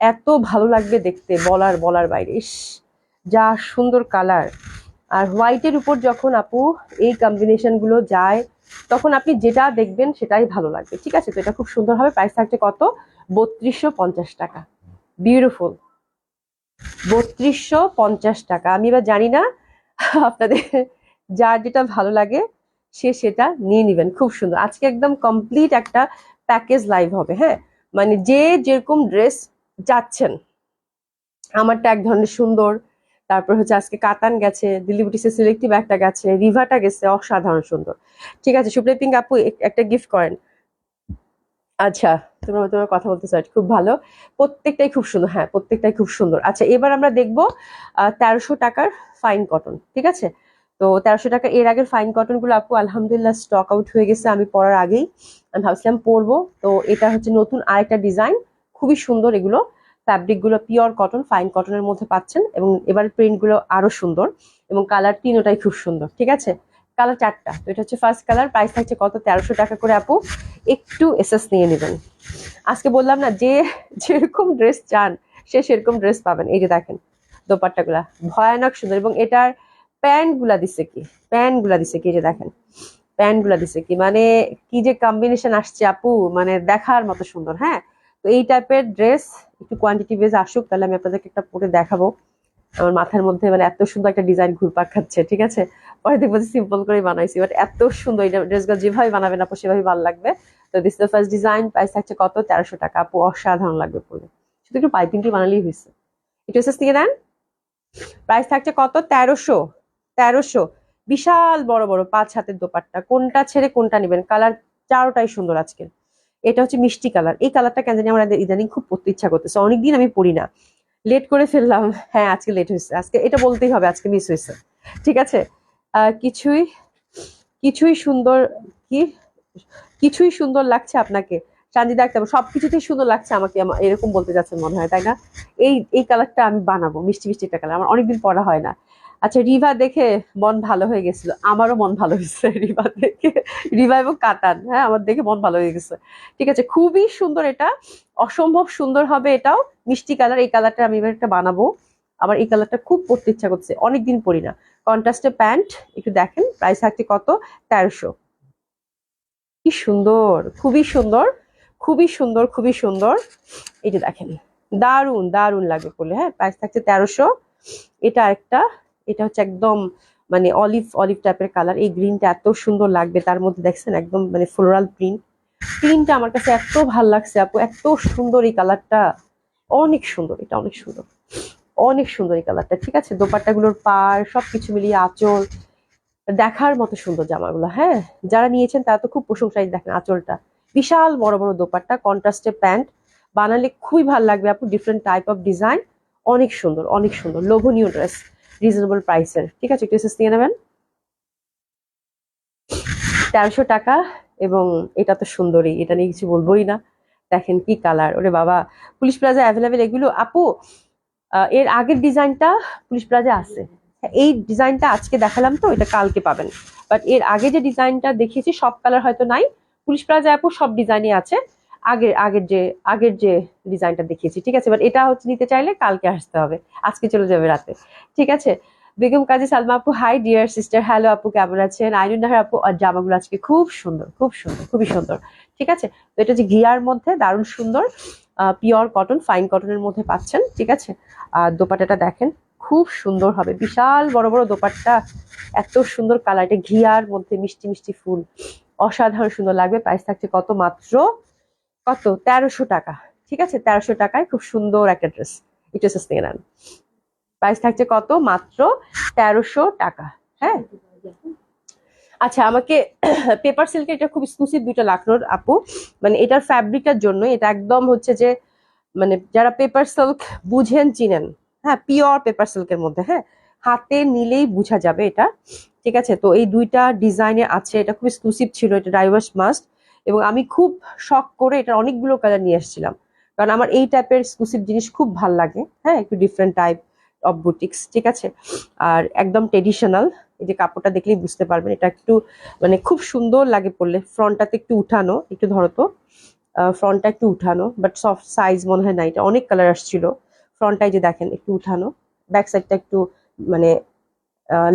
এত ভালো লাগবে দেখতে, বলার বাইরে। ইস, যা সুন্দর কালার। আর হোয়াইটের উপর যখন আপু এই কম্বিনেশন গুলো যায়, তখন আপনি যেটা দেখবেন সেটাই ভালো লাগবে, ঠিক আছে? তো এটা খুব সুন্দর হবে। প্রাইস থাকছে কত? 3250 টাকা। বিউটিফুল, 3250 টাকা। আমি এবার জানি না আপনাদের যার যেটা ভালো লাগে সে সেটা নিয়ে নিবেন। খুব সুন্দর, আজকে একদম কমপ্লিট একটা প্যাকেজ লাইভ হবে। হ্যাঁ, মানে যে যেরকম ড্রেস যাচ্ছেন, আমারটা এক ধরনের সুন্দর, তারপর হচ্ছে আজকে কাতান গেছে, দিল্লি বুটিক্সের সিলেক্টিভ একটা গেছে, রিভাটা গেছে, অসাধারণ সুন্দর। ঠিক আছে, সুপ্রিয়া পিঙ্ক আপু একটা গিফট করেন। আচ্ছা, তোমরা তোমরা কথা বলতে চাই, খুব ভালো, প্রত্যেকটাই খুব সুন্দর। হ্যাঁ প্রত্যেকটাই খুব সুন্দর। আচ্ছা এবার আমরা দেখবো 1300 টাকার ফাইন কটন, ঠিক আছে? তো 1300 টাকা, এর আগের ফাইন কটন গুলো আপু আলহামদুলিল্লাহ স্টক আউট হয়ে গেছে, আমি পরার আগেই আমি ভাবছিলাম পরবো। তো এটা হচ্ছে নতুন আরেকটা ডিজাইন, খুবই সুন্দর। এগুলো ফ্যাব্রিক গুলো পিওর কটন, ফাইন কটনের মধ্যে পাচ্ছেন, এবং এবার প্রিন্ট গুলো আরো সুন্দর, এবং কালার তিনোটাই খুব সুন্দর, ঠিক আছে? কালার চারটা, তো এটা হচ্ছে ফার্স্ট কালার। প্রাইস থাকছে কত? 1300 টাকা করে আপু, একটু এসএস নিয়ে নেবেন। আজকে বললাম না, যে যেরকম ড্রেস চান সে সেরকম ড্রেস পাবেন। এই যে দেখেন দোপাট্টা গুলা ভয়ানক সুন্দর, এবং এটার প্যান্ট গুলা দিছে কি, প্যান্ট গুলা দিছে কি, এই যে দেখেন প্যান্ট গুলা দিছে কি, মানে কি যে কম্বিনেশন আসছে আপু, মানে দেখার মতো সুন্দর। হ্যাঁ, তো এই টাইপের ড্রেস একটু কোয়ান্টিটি বেজ আসুক, তাহলে আমি আপনাদেরকে একটা পরে দেখাবো। আমার মাথার মধ্যে মানে এত সুন্দর একটা ডিজাইন ঘুরপাক খাচ্ছে, ঠিক আছে? পরে দেখবো যে সিম্পল করে বানাইছি, বাট এত সুন্দর এই ড্রেসগুলো, যেভাবে বানাবেন আপু সেভাবে ভালো লাগবে। তো this the first design. Price থাকছে কত? 1300 টাকা আপু, অসাধারণ লাগবে পরে, শুধু একটু পাইপিংটি বানালেই হয়েছে। একটু এসেস থেকে দেন। প্রাইস থাকছে কত? 1300। 1300, বিশাল বড় বড় 5 হাতের দোপাট্টা, কোনটা ছেড়ে কোনটা নেবেন, কালার চারোটাই সুন্দর আজকে। এটা হচ্ছে মিষ্টি কালার, এই কালারটা কেন জানি আমার ইদানিং খুব পড়তে ইচ্ছা করতেছে, অনেকদিন আমি পড়ি না, লেট করে ফেললাম। হ্যাঁ আজকে লেট হয়েছে, আজকে এটা বলতেই হবে, আজকে মিস হয়েছে, ঠিক আছে? কিছুই কিছুই সুন্দর, কি কিছুই সুন্দর লাগছে আপনাকে সানজিদা আক্তার, সবকিছুতেই সুন্দর লাগছে আমাকে, এরকম বলতে যাচ্ছেন মনে হয়, তাই না? এই এই কালারটা আমি বানাবো, মিষ্টি মিষ্টি একটা কালার, আমার অনেকদিন পরা হয় না। আচ্ছা, রিভা দেখে মন ভালো হয়ে গেছিল, আমারও মন ভালো হয়েছে রিভা দেখে, রিভা এবং কাতান, হ্যাঁ আমার দেখে মন ভালো হয়ে গেছে। ঠিক আছে, খুবই সুন্দর, এটা অসম্ভব সুন্দর হবে, এটাও মিষ্টি কালার। এই কালারটা আমি এবার একটা বানাবো, আমার এই কালারটা খুব পরতে ইচ্ছা করছে, অনেকদিন পরি না। কন্ট্রাস্টে প্যান্ট, একটু দেখেন প্রাইস থাকছে কত? 1300। কি সুন্দর, খুবই সুন্দর, খুবই সুন্দর, খুবই সুন্দর। এই যে দেখেন, দারুন দারুন লাগবে বলে। হ্যাঁ, প্রাইস থাকছে 1300। এটা একটা, এটা হচ্ছে একদম মানে অলিভ অলিভ টাইপের কালার, এই গ্রিনটা এত সুন্দর লাগবে, তার মধ্যে দেখছেন একদম মানে ফ্লোরাল প্রিন্ট, প্রিন্টটা আমার কাছে এত ভাল লাগছে আপু, এত সুন্দর এই কালারটা, অনেক সুন্দর, এটা অনেক সুন্দর, অনেক সুন্দর এই কালারটা। ঠিক আছে, দোপাট্টাগুলোর পার সবকিছু মিলিয়ে আঁচল, দেখার মতো সুন্দর জামাগুলো। হ্যাঁ, যারা নিয়েছেন তারা তো খুব প্রশংসা। দেখেন আঁচলটা, বিশাল বড় বড় দোপাট্টা, কন্ট্রাস্টে প্যান্ট, বানালে খুবই ভালো লাগবে আপু, ডিফারেন্ট টাইপ অফ ডিজাইন, অনেক সুন্দর, অনেক সুন্দর, লোভনীয় ড্রেস, রিজনেবল প্রাইসের। ঠিক আছে, একটু নিয়ে নেবেন। 1300 টাকা, এবং এটা তো সুন্দরী, এটা নিয়ে কিছু বলবোই না। দেখেন কি কালার, ওরে বাবা, পুলিশ প্লাজা অ্যাভেলেবেল এগুলো আপু। এর আগের ডিজাইনটা পুলিশ প্লাজা আছে, এই ডিজাইনটা আজকে দেখালাম তো, এটা কালকে পাবেন। বাট এর আগে যে ডিজাইনটা দেখিয়েছি সব কালার হয়তো নাই, পুলিশ প্লাজা আপু সব ডিজাইনই আছে, আগের যে ডিজাইনটা দেখিয়েছি, ঠিক আছে। বাট এটা হচ্ছে নিতে চাইলে কালকে আসতে হবে, আজকে চলে যাবে রাতে, ঠিক আছে। বেগম কাজী সালমা আপু, হাই ডিয়ার সিস্টার, হ্যালো আপু, কেমন আছেন? আইনুন নাহার আপু, আর জামাগুলো আজকে খুব সুন্দর, খুব সুন্দর, খুবই সুন্দর, ঠিক আছে। তো এটা যে গিয়ার মধ্যে দারুণ সুন্দর, পিওর কটন, ফাইন কটনের মধ্যে পাচ্ছেন, ঠিক আছে। আর দোপাট্টাটা দেখেন, খুব সুন্দর হবে, বিশাল বড় বড় দোপাট্টা, এত সুন্দর কালার, এটা ঘিয়ার মধ্যে মিষ্টি মিষ্টি ফুল, অসাধারণ সুন্দর লাগবে। প্রাইস থাকছে কত? মাত্র কত? 1300 টাকা, ঠিক আছে। 1300 টাকায় খুব সুন্দর একটা ড্রেস, একটু থেকে নেন। প্রাইস থাকছে কত? মাত্র 1300 টাকা, হ্যাঁ। আচ্ছা, আমাকে পেপার সিল্কের এটা খুব এক্সক্লুসিভ দুইটা লাখনোর আপু, মানে এটার ফ্যাব্রিকটার জন্য এটা একদম হচ্ছে যে, মানে যারা পেপার সিল্ক বুঝেন চিনেন, হ্যাঁ, পিওর পেপার সিল্কের মধ্যে, হ্যাঁ, হাতে নিলেই বোঝা যাবে এটা, ঠিক আছে। তো এই দুইটা ডিজাইনে আছে, এটা খুব এক্সক্লুসিভ ছিল, এটা ডাইভার্স মাস্ট, এবং আমি খুব শখ করে এটা অনেকগুলো কালার নিয়ে এসেছিলাম, কারণ আমার এই টাইপের এক্সক্লুসিভ জিনিস খুব ভাল লাগে, হ্যাঁ, একটু ডিফারেন্ট টাইপ অফ বুটিক্স, ঠিক আছে। আর একদম ট্রেডিশনাল, এই যে কাপড়টা দেখলেই বুঝতে পারবেন, এটা একটু মানে খুব সুন্দর লাগে পরলে। ফ্রন্টটাতে একটু উঠানো, একটু ধরো তো, ফ্রন্টটা একটু উঠানো, বাট সফট সাইজ মনে হয় না, এটা অনেক কালার আসছিল। ফ্রন্টটাই যে দেখেন একটু উঠানো, ব্যাক সাইডটা একটু মানে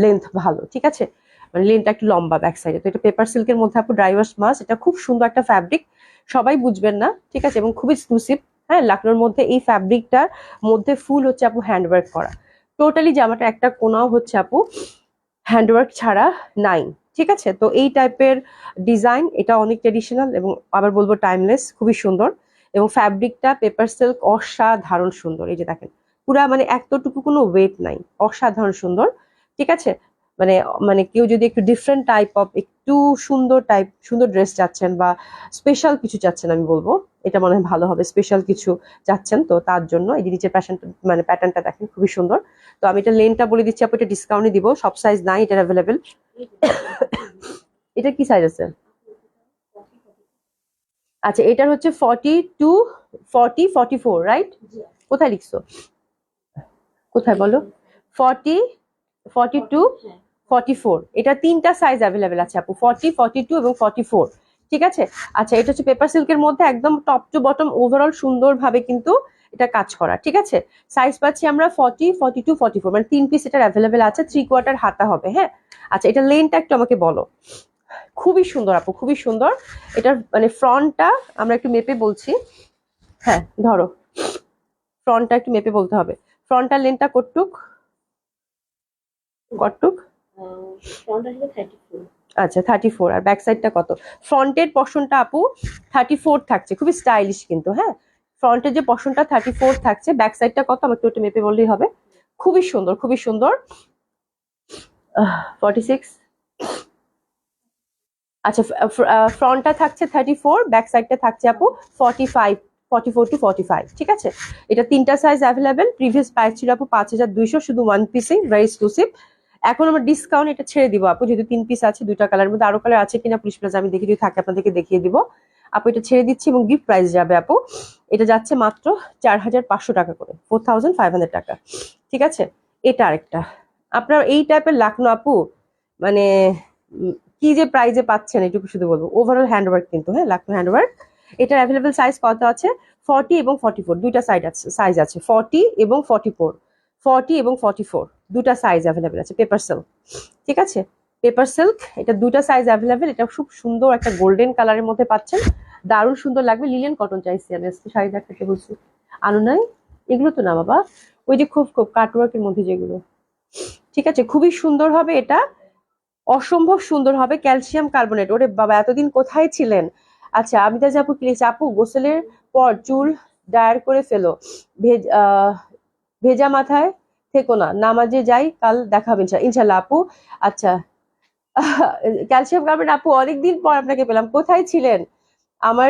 লেন্থ ভালো, ঠিক আছে, মানে লেন্থটা একটু লম্বা ব্যাক সাইডে। তো এটা পেপার সিল্কের মধ্যে আপু ড্রাইভার্স মাস, এটা খুব সুন্দর একটা ফ্যাব্রিক, সবাই বুঝবেন না, ঠিক আছে, এবং খুব এক্সক্লুসিভ, হ্যাঁ। লাকনোর মধ্যে এই ফ্যাব্রিকটার মধ্যে ফুল হচ্ছে আপু হ্যান্ডওয়ার্ক করা, টোটালি জামাটা একটা কোনাও হচ্ছে আপু হ্যান্ডওয়ার্ক ছাড়া নাই, ঠিক আছে। তো এই টাইপের ডিজাইন, এটা অনেক ট্রেডিশনাল এবং আবার বলবো টাইমলেস, খুবই সুন্দর, এবং ফ্যাব্রিকটা পেপার সিল্ক অসাধারণ সুন্দর, এই যে দেখেন পুরা মানে এতটুকু কোনো ওয়েট নাই, অসাধারণ সুন্দর, ঠিক আছে। মানে মানে কেউ যদি একটু ডিফারেন্ট টাইপ অফ একটু সুন্দর ড্রেস চাচ্ছেন বা স্পেশাল কিছু চাচ্ছেন, আমি বলবো এটা মনে হয় ভালো হবে। স্পেশাল কিছু চাচ্ছেন তো তার জন্য এই যে নিচের প্যাটার্নটা দেখেন, খুবই সুন্দর। তো আমি এটা লেনটা বলে দিচ্ছি আপু, এটা ডিসকাউন্টে দিব, সব সাইজ নাই এটা অ্যাভেলেবেল। এটা কি সাইজ আছে? আচ্ছা, এটার হচ্ছে 42, 40, 44, রাইট? কোথায় লিখছো? কোথায় বলো? 40, 42, 44, এটা তিনটা সাইজ অ্যাভেলেবেল আছে আপু, 40, 42 এবং 44, ঠিক আছে। আচ্ছা, এটা হচ্ছে পেপার সিল্কের মধ্যে একদম টপ টু বটম ওভারঅল সুন্দরভাবে কিন্তু এটা কাজ করা, ঠিক আছে। সাইজ পাচ্ছি আমরা 40, 42, 44, মানে 3 পিস এটার অ্যাভেলেবেল আছে, 3/4 হাতা হবে, হ্যাঁ। আচ্ছা, এটা লেনটা একটু আমাকে বলো। খুবই সুন্দর আপু, খুবই সুন্দর। এটার মানে ফ্রন্টটা আমরা একটু মেপে বলছি, হ্যাঁ ধরো, ফ্রন্টটা একটু মেপে বলতে হবে। ফ্রন্টটার লেনটা কটটুক কটটুক? আচ্ছা, 34। আর ব্যাক সাইডটা কত? ফ্রন্টের পশনটা আপু 34 থাকছে, খুবই স্টাইলিশ কিন্তু, হ্যাঁ। ফ্রন্টের যে পশনটা 34 থাকছে, ব্যাক সাইডটা কত আমাকে একটু মেপে বললেই হবে। খুবই সুন্দর, খুবই সুন্দর। 46। আচ্ছা, ফ্রন্টটা থাকছে 34, ব্যাক সাইডটা থাকছে আপু 45, 44 to 45, ঠিক আছে। এটা তিনটা সাইজ অ্যাভেলেবেল। প্রিভিয়াস প্রাইস ছিল আপু 5200, শুধু ওয়ান পিসে, ভেরি এক্সক্লুসিভ। এখন আমরা ডিসকাউন্ট এটা ছেড়ে দিব আপু, যেহেতু 3 পিস আছে, দুইটা কালারের মধ্যে আরো কালার আছে কিনা পুলিশ প্লাজা আমি দেখি, যদি থাকে আপনাদেরকে দেখিয়ে দিব আপু। এটা ছেড়ে দিচ্ছি এবং গিফট প্রাইস যাবে আপু, এটা যাচ্ছে মাত্র 4500 টাকা করে, 4500 টাকা, ঠিক আছে। এটা আরেকটা আপনার এই টাইপের লাকনো আপু, মানে কি যে প্রাইজে পাচ্ছেন এটুকু শুধু বলবো। ওভারঅল হ্যান্ডওয়ার্ক কিন্তু, হ্যাঁ, লাকনো হ্যান্ডওয়ার্ক। এটার অ্যাভেলেবেল সাইজ কত আছে? 40 এবং 44, দুইটা সাইজ আছে, 40 এবং 44, 40 এবং 44 দুটা সাইজ অ্যাভেলেবেল আছে। পেপার সিল্ক, ঠিক আছে, পেপার সিল্ক, এটা দুটা সাইজ অ্যাভেলেবেল। এটা খুব সুন্দর একটা গোল্ডেন কালারের মধ্যে পাচ্ছেন, দারুণ সুন্দর লাগবে। লিলেন কটন চাইছি আমি আজকে, শাড়ি দেখাতে বলছি, আনো নাই এগুলো তো না বাবা, ওই যে খুব খুব কাটওয়ার্কের মধ্যে যেগুলো, ঠিক আছে, খুবই সুন্দর হবে এটা, অসম্ভব সুন্দর হবে। ক্যালসিয়াম কার্বনেট, ওরে বাবা এতদিন কোথায় ছিলেন? আচ্ছা, আমি তাজ আপু প্লিজ, আপু গোসলের পর চুল ডায়ার করে ফেলো, ভেজা মাথায় থেকো না, নামাজে যাই, কাল দেখাবেন ইনশাল্লাহ আপু। আচ্ছা, ক্যালসিয়াম কার্বনেট আপু অনেকদিন পর আপনাকে পেলাম, কোথায় ছিলেন? আমার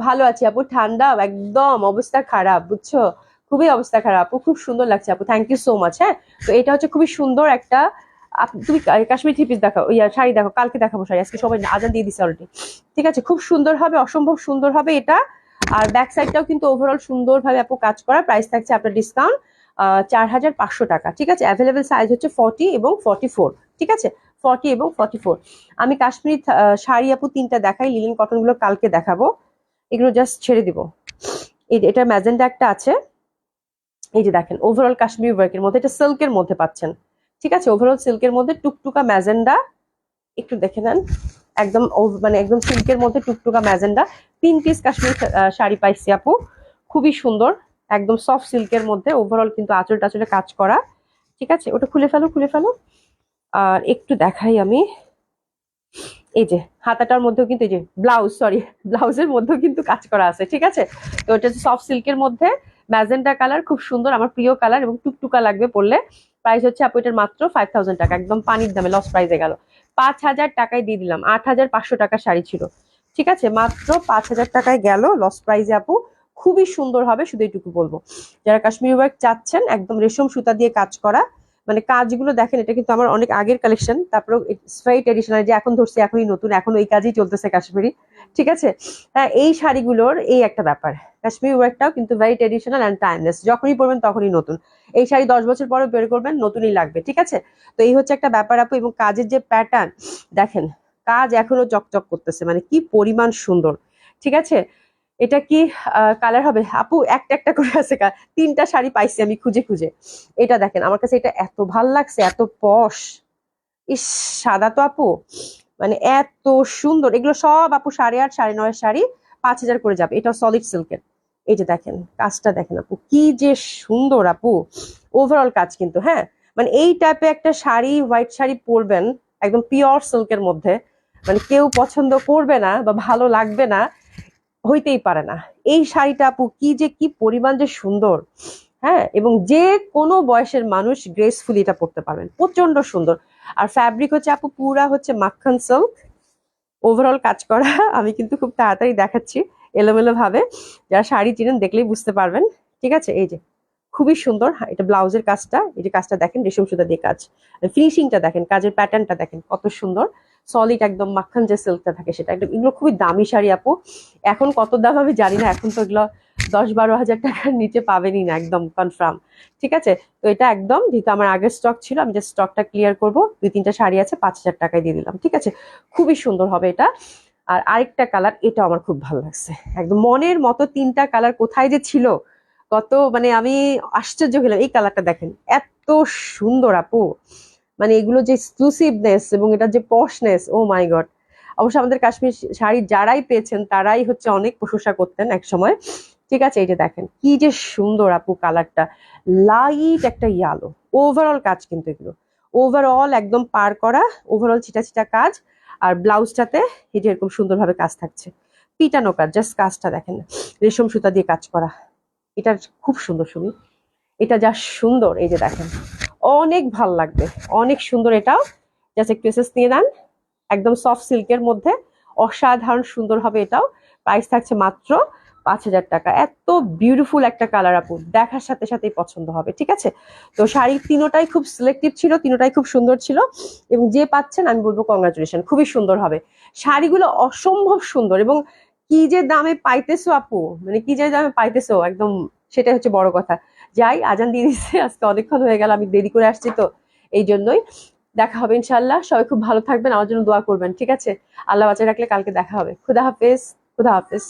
ভালো আছি আপু, ঠান্ডা একদম অবস্থা খারাপ, বুঝছো, খুবই অবস্থা খারাপ আপু। খুব সুন্দর লাগছে আপু, থ্যাংক ইউ সো মাচ। হ্যাঁ, তো এটা হচ্ছে খুবই সুন্দর একটা, তুমি কাশ্মীর থ্রি পিস দেখাও, শাড়ি দেখো, কালকে দেখাবো শাড়ি, আজকে সবাই আজান দিয়ে দিচ্ছে অলরেডি, ঠিক আছে। খুব সুন্দর হবে, অসম্ভব সুন্দর হবে এটা। আর ব্যাক সাইডটাও কিন্তু ওভারঅল সুন্দরভাবে আপু কাজ করা। প্রাইস থাকছে আপনার ডিসকাউন্ট 4500 টাকা, ঠিক আছে। অ্যাভেলেবেল সাইজ হচ্ছে 40 এবং 44, ঠিক আছে। 40 এবং 44। আমি কাশ্মীরি শাড়ি আপু 3টা দেখাই, লিলেন কটন গুলো কালকে দেখাবো, এগুলো জাস্ট ছেড়ে দিব। এটা ম্যাজেন্ডা একটা আছে, এই যে দেখেন ওভারঅল কাশ্মীরি ওয়ার্কের মধ্যে, এটা সিল্কের মধ্যে পাচ্ছেন, ঠিক আছে, ওভারঅল সিল্কের মধ্যে টুকটুকা ম্যাজেন্ডা, একটু দেখে নেন, একদম মানে একদম সিল্কের মধ্যে টুকটুকা ম্যাজেন্ডা। 3 পিস কাশ্মীরি শাড়ি পাইছি আপু, খুবই সুন্দর, একদম সফট সিল্কের মধ্যে, ওভারঅল কিন্তু আঁচল টাচলে কাজ করা, ঠিক আছে। ওটা খুলে ফেলো, খুলে ফেলো। আর একটু দেখাই আমি, এই যে হাতাটার মধ্যেও কিন্তু, এই যে ব্লাউজের মধ্যেও কিন্তু কাজ করা আছে, ঠিক আছে। তো এটা সফট সিল্কের মধ্যে ম্যাজেন্টা কালার, খুব সুন্দর, আমার প্রিয় কালার, এবং টুকটুকা লাগবে পড়লে। প্রাইস হচ্ছে আপু এটার মাত্র 5000 টাকা, একদম পানির দামে, লস প্রাইসে গেল। 5000 টাকায় দিয়ে দিলাম, 8500 টাকা শাড়ি ছিল, ঠিক আছে, মাত্র 5000 টাকায় গেল, লস প্রাইসে আপু। খুবই সুন্দর হবে, শুধু এইটুকু বলবো, যারা কাশ্মীরি ওয়ার্ক চাচ্ছেন, একদম রেশম সুতা দিয়ে কাজ করা, মানে কাজগুলো দেখেন, এটা কিন্তু আমার অনেক আগের কালেকশন, তারপরে স্ট্রেট এডিশনাল যে এখন ধরছি, এখনই নতুন, এখন ওই কাজই চলতেছে কাশ্মীরি, ঠিক আছে। হ্যাঁ, এই শাড়িগুলোর এই একটা ব্যাপার, কাশ্মীরি ওয়ার্কটাও কিন্তু ভেরি ট্রেডিশনাল অ্যান্ড টাইমলেস, যখনই পরবেন তখনই নতুন। এই শাড়ি 10 বছর পরে বের করবেন, নতুনই লাগবে, ঠিক আছে। তো এই হচ্ছে একটা ব্যাপার আপু, এবং কাজের যে প্যাটার্ন দেখেন, কাজ এখনো চকচক করতেছে, মানে কি পরিমাণ সুন্দর, ঠিক আছে। এটা কি কালার হবে আপু? একটা একটা করে আছে, 3টা শাড়ি পাইছি আমি খুঁজে খুঁজে। এটা দেখেন, আমার কাছে এটা এত ভাল লাগছে, এত পশ, ইস, সাদা তো আপু, মানে এত সুন্দর। এগুলো সব আপু 8.5 9.5 শাড়ি, 5000 করে যাবে। এটা সলিড সিল্কের, এই যে দেখেন কাজটা দেখেন আপু, কি যে সুন্দর আপু, ওভারঅল কাজ কিন্তু, হ্যাঁ, মানে এই টাইপে একটা শাড়ি, হোয়াইট শাড়ি পরবেন, একদম পিওর সিল্কের মধ্যে, মানে কেউ পছন্দ করবে না বা ভালো লাগবে না, হইতেই পারে না। এই শাড়িটা আপু কি পরিমাণ যে সুন্দর, হ্যাঁ, এবং যে কোনো বয়সের মানুষ গ্রেসফুলি এটা পরতে পারবেন, প্রচন্ড সুন্দর। আর ফ্যাব্রিক হচ্ছে আপু পুরা হচ্ছে মাখন সিল্ক, ওভারঅল কাজ করা। আমি কিন্তু খুব তাড়াতাড়ি দেখাচ্ছি এলোমেলো ভাবে, যারা শাড়ি চিনেন দেখলেই বুঝতে পারবেন, ঠিক আছে। এই যে খুবই সুন্দর, এটা ব্লাউজের কাজটা, এই যে কাজটা দেখেন, রেশম সুতা দিয়ে কাজ, ফিনিশিংটা দেখেন, কাজের প্যাটার্নটা দেখেন কত সুন্দর, সলিড একদম মাখন যে সিল্কটা থাকে সেটা একদম। এগুলো খুবই দামি শাড়ি আপু, এখন কত দাম আমি জানি না, এখন তো এগুলো 10-12 হাজার টাকার নিচে পাবেনই না, একদম কনফার্ম, ঠিক আছে। তো এটা একদম, যেহেতু আমার আগের স্টক ছিল, আমি যে স্টকটা ক্লিয়ার করবো, 2-3টা শাড়ি আছে, 5000 টাকায় দিয়ে দিলাম, ঠিক আছে। খুবই সুন্দর হবে এটা। আর আরেকটা কালার, এটা আমার খুব ভালো লাগছে, একদম মনের মতো 3টা কালার কোথায় যে ছিল, কত মানে আমি আশ্চর্য হলাম। এই কালারটা দেখেন, এত সুন্দর আপু, মানে এগুলো যে এক্সক্লুসিভনেস এবং এটা যে পশনেস, ও মাই গড। অবশ্য আমাদের কাশ্মীর শাড়ি যারাই পেয়েছেন তারাই হচ্ছে অনেক প্রশংসা করতেন এক সময়, ঠিক আছে। এই যে দেখেন কি যে সুন্দর আপু, কালারটা লাইট একটা ইয়ালো, ওভারঅল কাজ কিন্তু এগুলো ওভারঅল একদম পার করা, ওভারঅল ছিটা ছিটা কাজ। আর ব্লাউজটাতে এই যে এরকম সুন্দরভাবে কাজ থাকছে, পিটানো কাজ, জাস্ট কাজটা দেখেন, রেশম সুতা দিয়ে কাজ করা, এটা খুব সুন্দর সুমি, এটা যা সুন্দর, এই যে দেখেন, অনেক ভাল লাগবে, অনেক সুন্দর। এটাও জাস্ট একটু এসএস নিয়ে নেন, একদম সফট সিল্কের মধ্যে, অসাধারণ সুন্দর হবে এটাও। প্রাইস থাকছে মাত্র 5000 টাকা। এত বিউটিফুল একটা কালার আপু, দেখার সাথে সাথেই পছন্দ হবে, ঠিক আছে। তো শাড়ি তিনোটাই খুব সিলেক্টিভ ছিল, তিনোটাই খুব সুন্দর ছিল, এবং যে পাচ্ছেন আমি বলবো কংগ্রাচুলেশন, খুবই সুন্দর হবে। শাড়িগুলো অসম্ভব সুন্দর, এবং কি যে দামে পাইতেছো আপু, মানে কি যে দামে পাইতেছো একদম, সেটাই হচ্ছে বড় কথা। যাই, আজান দিয়ে দিচ্ছে, আজকে অনেকক্ষণ হয়ে গেল, আমি দেরি করে আসছি তো, এই জন্যই। দেখা হবে ইনশাল্লাহ, সবাই খুব ভালো থাকবেন, আমার জন্য দোয়া করবেন, ঠিক আছে। আল্লাহ বাঁচিয়ে রাখলে কালকে দেখা হবে। খুদা হাফেজ, খুদা হাফেজ।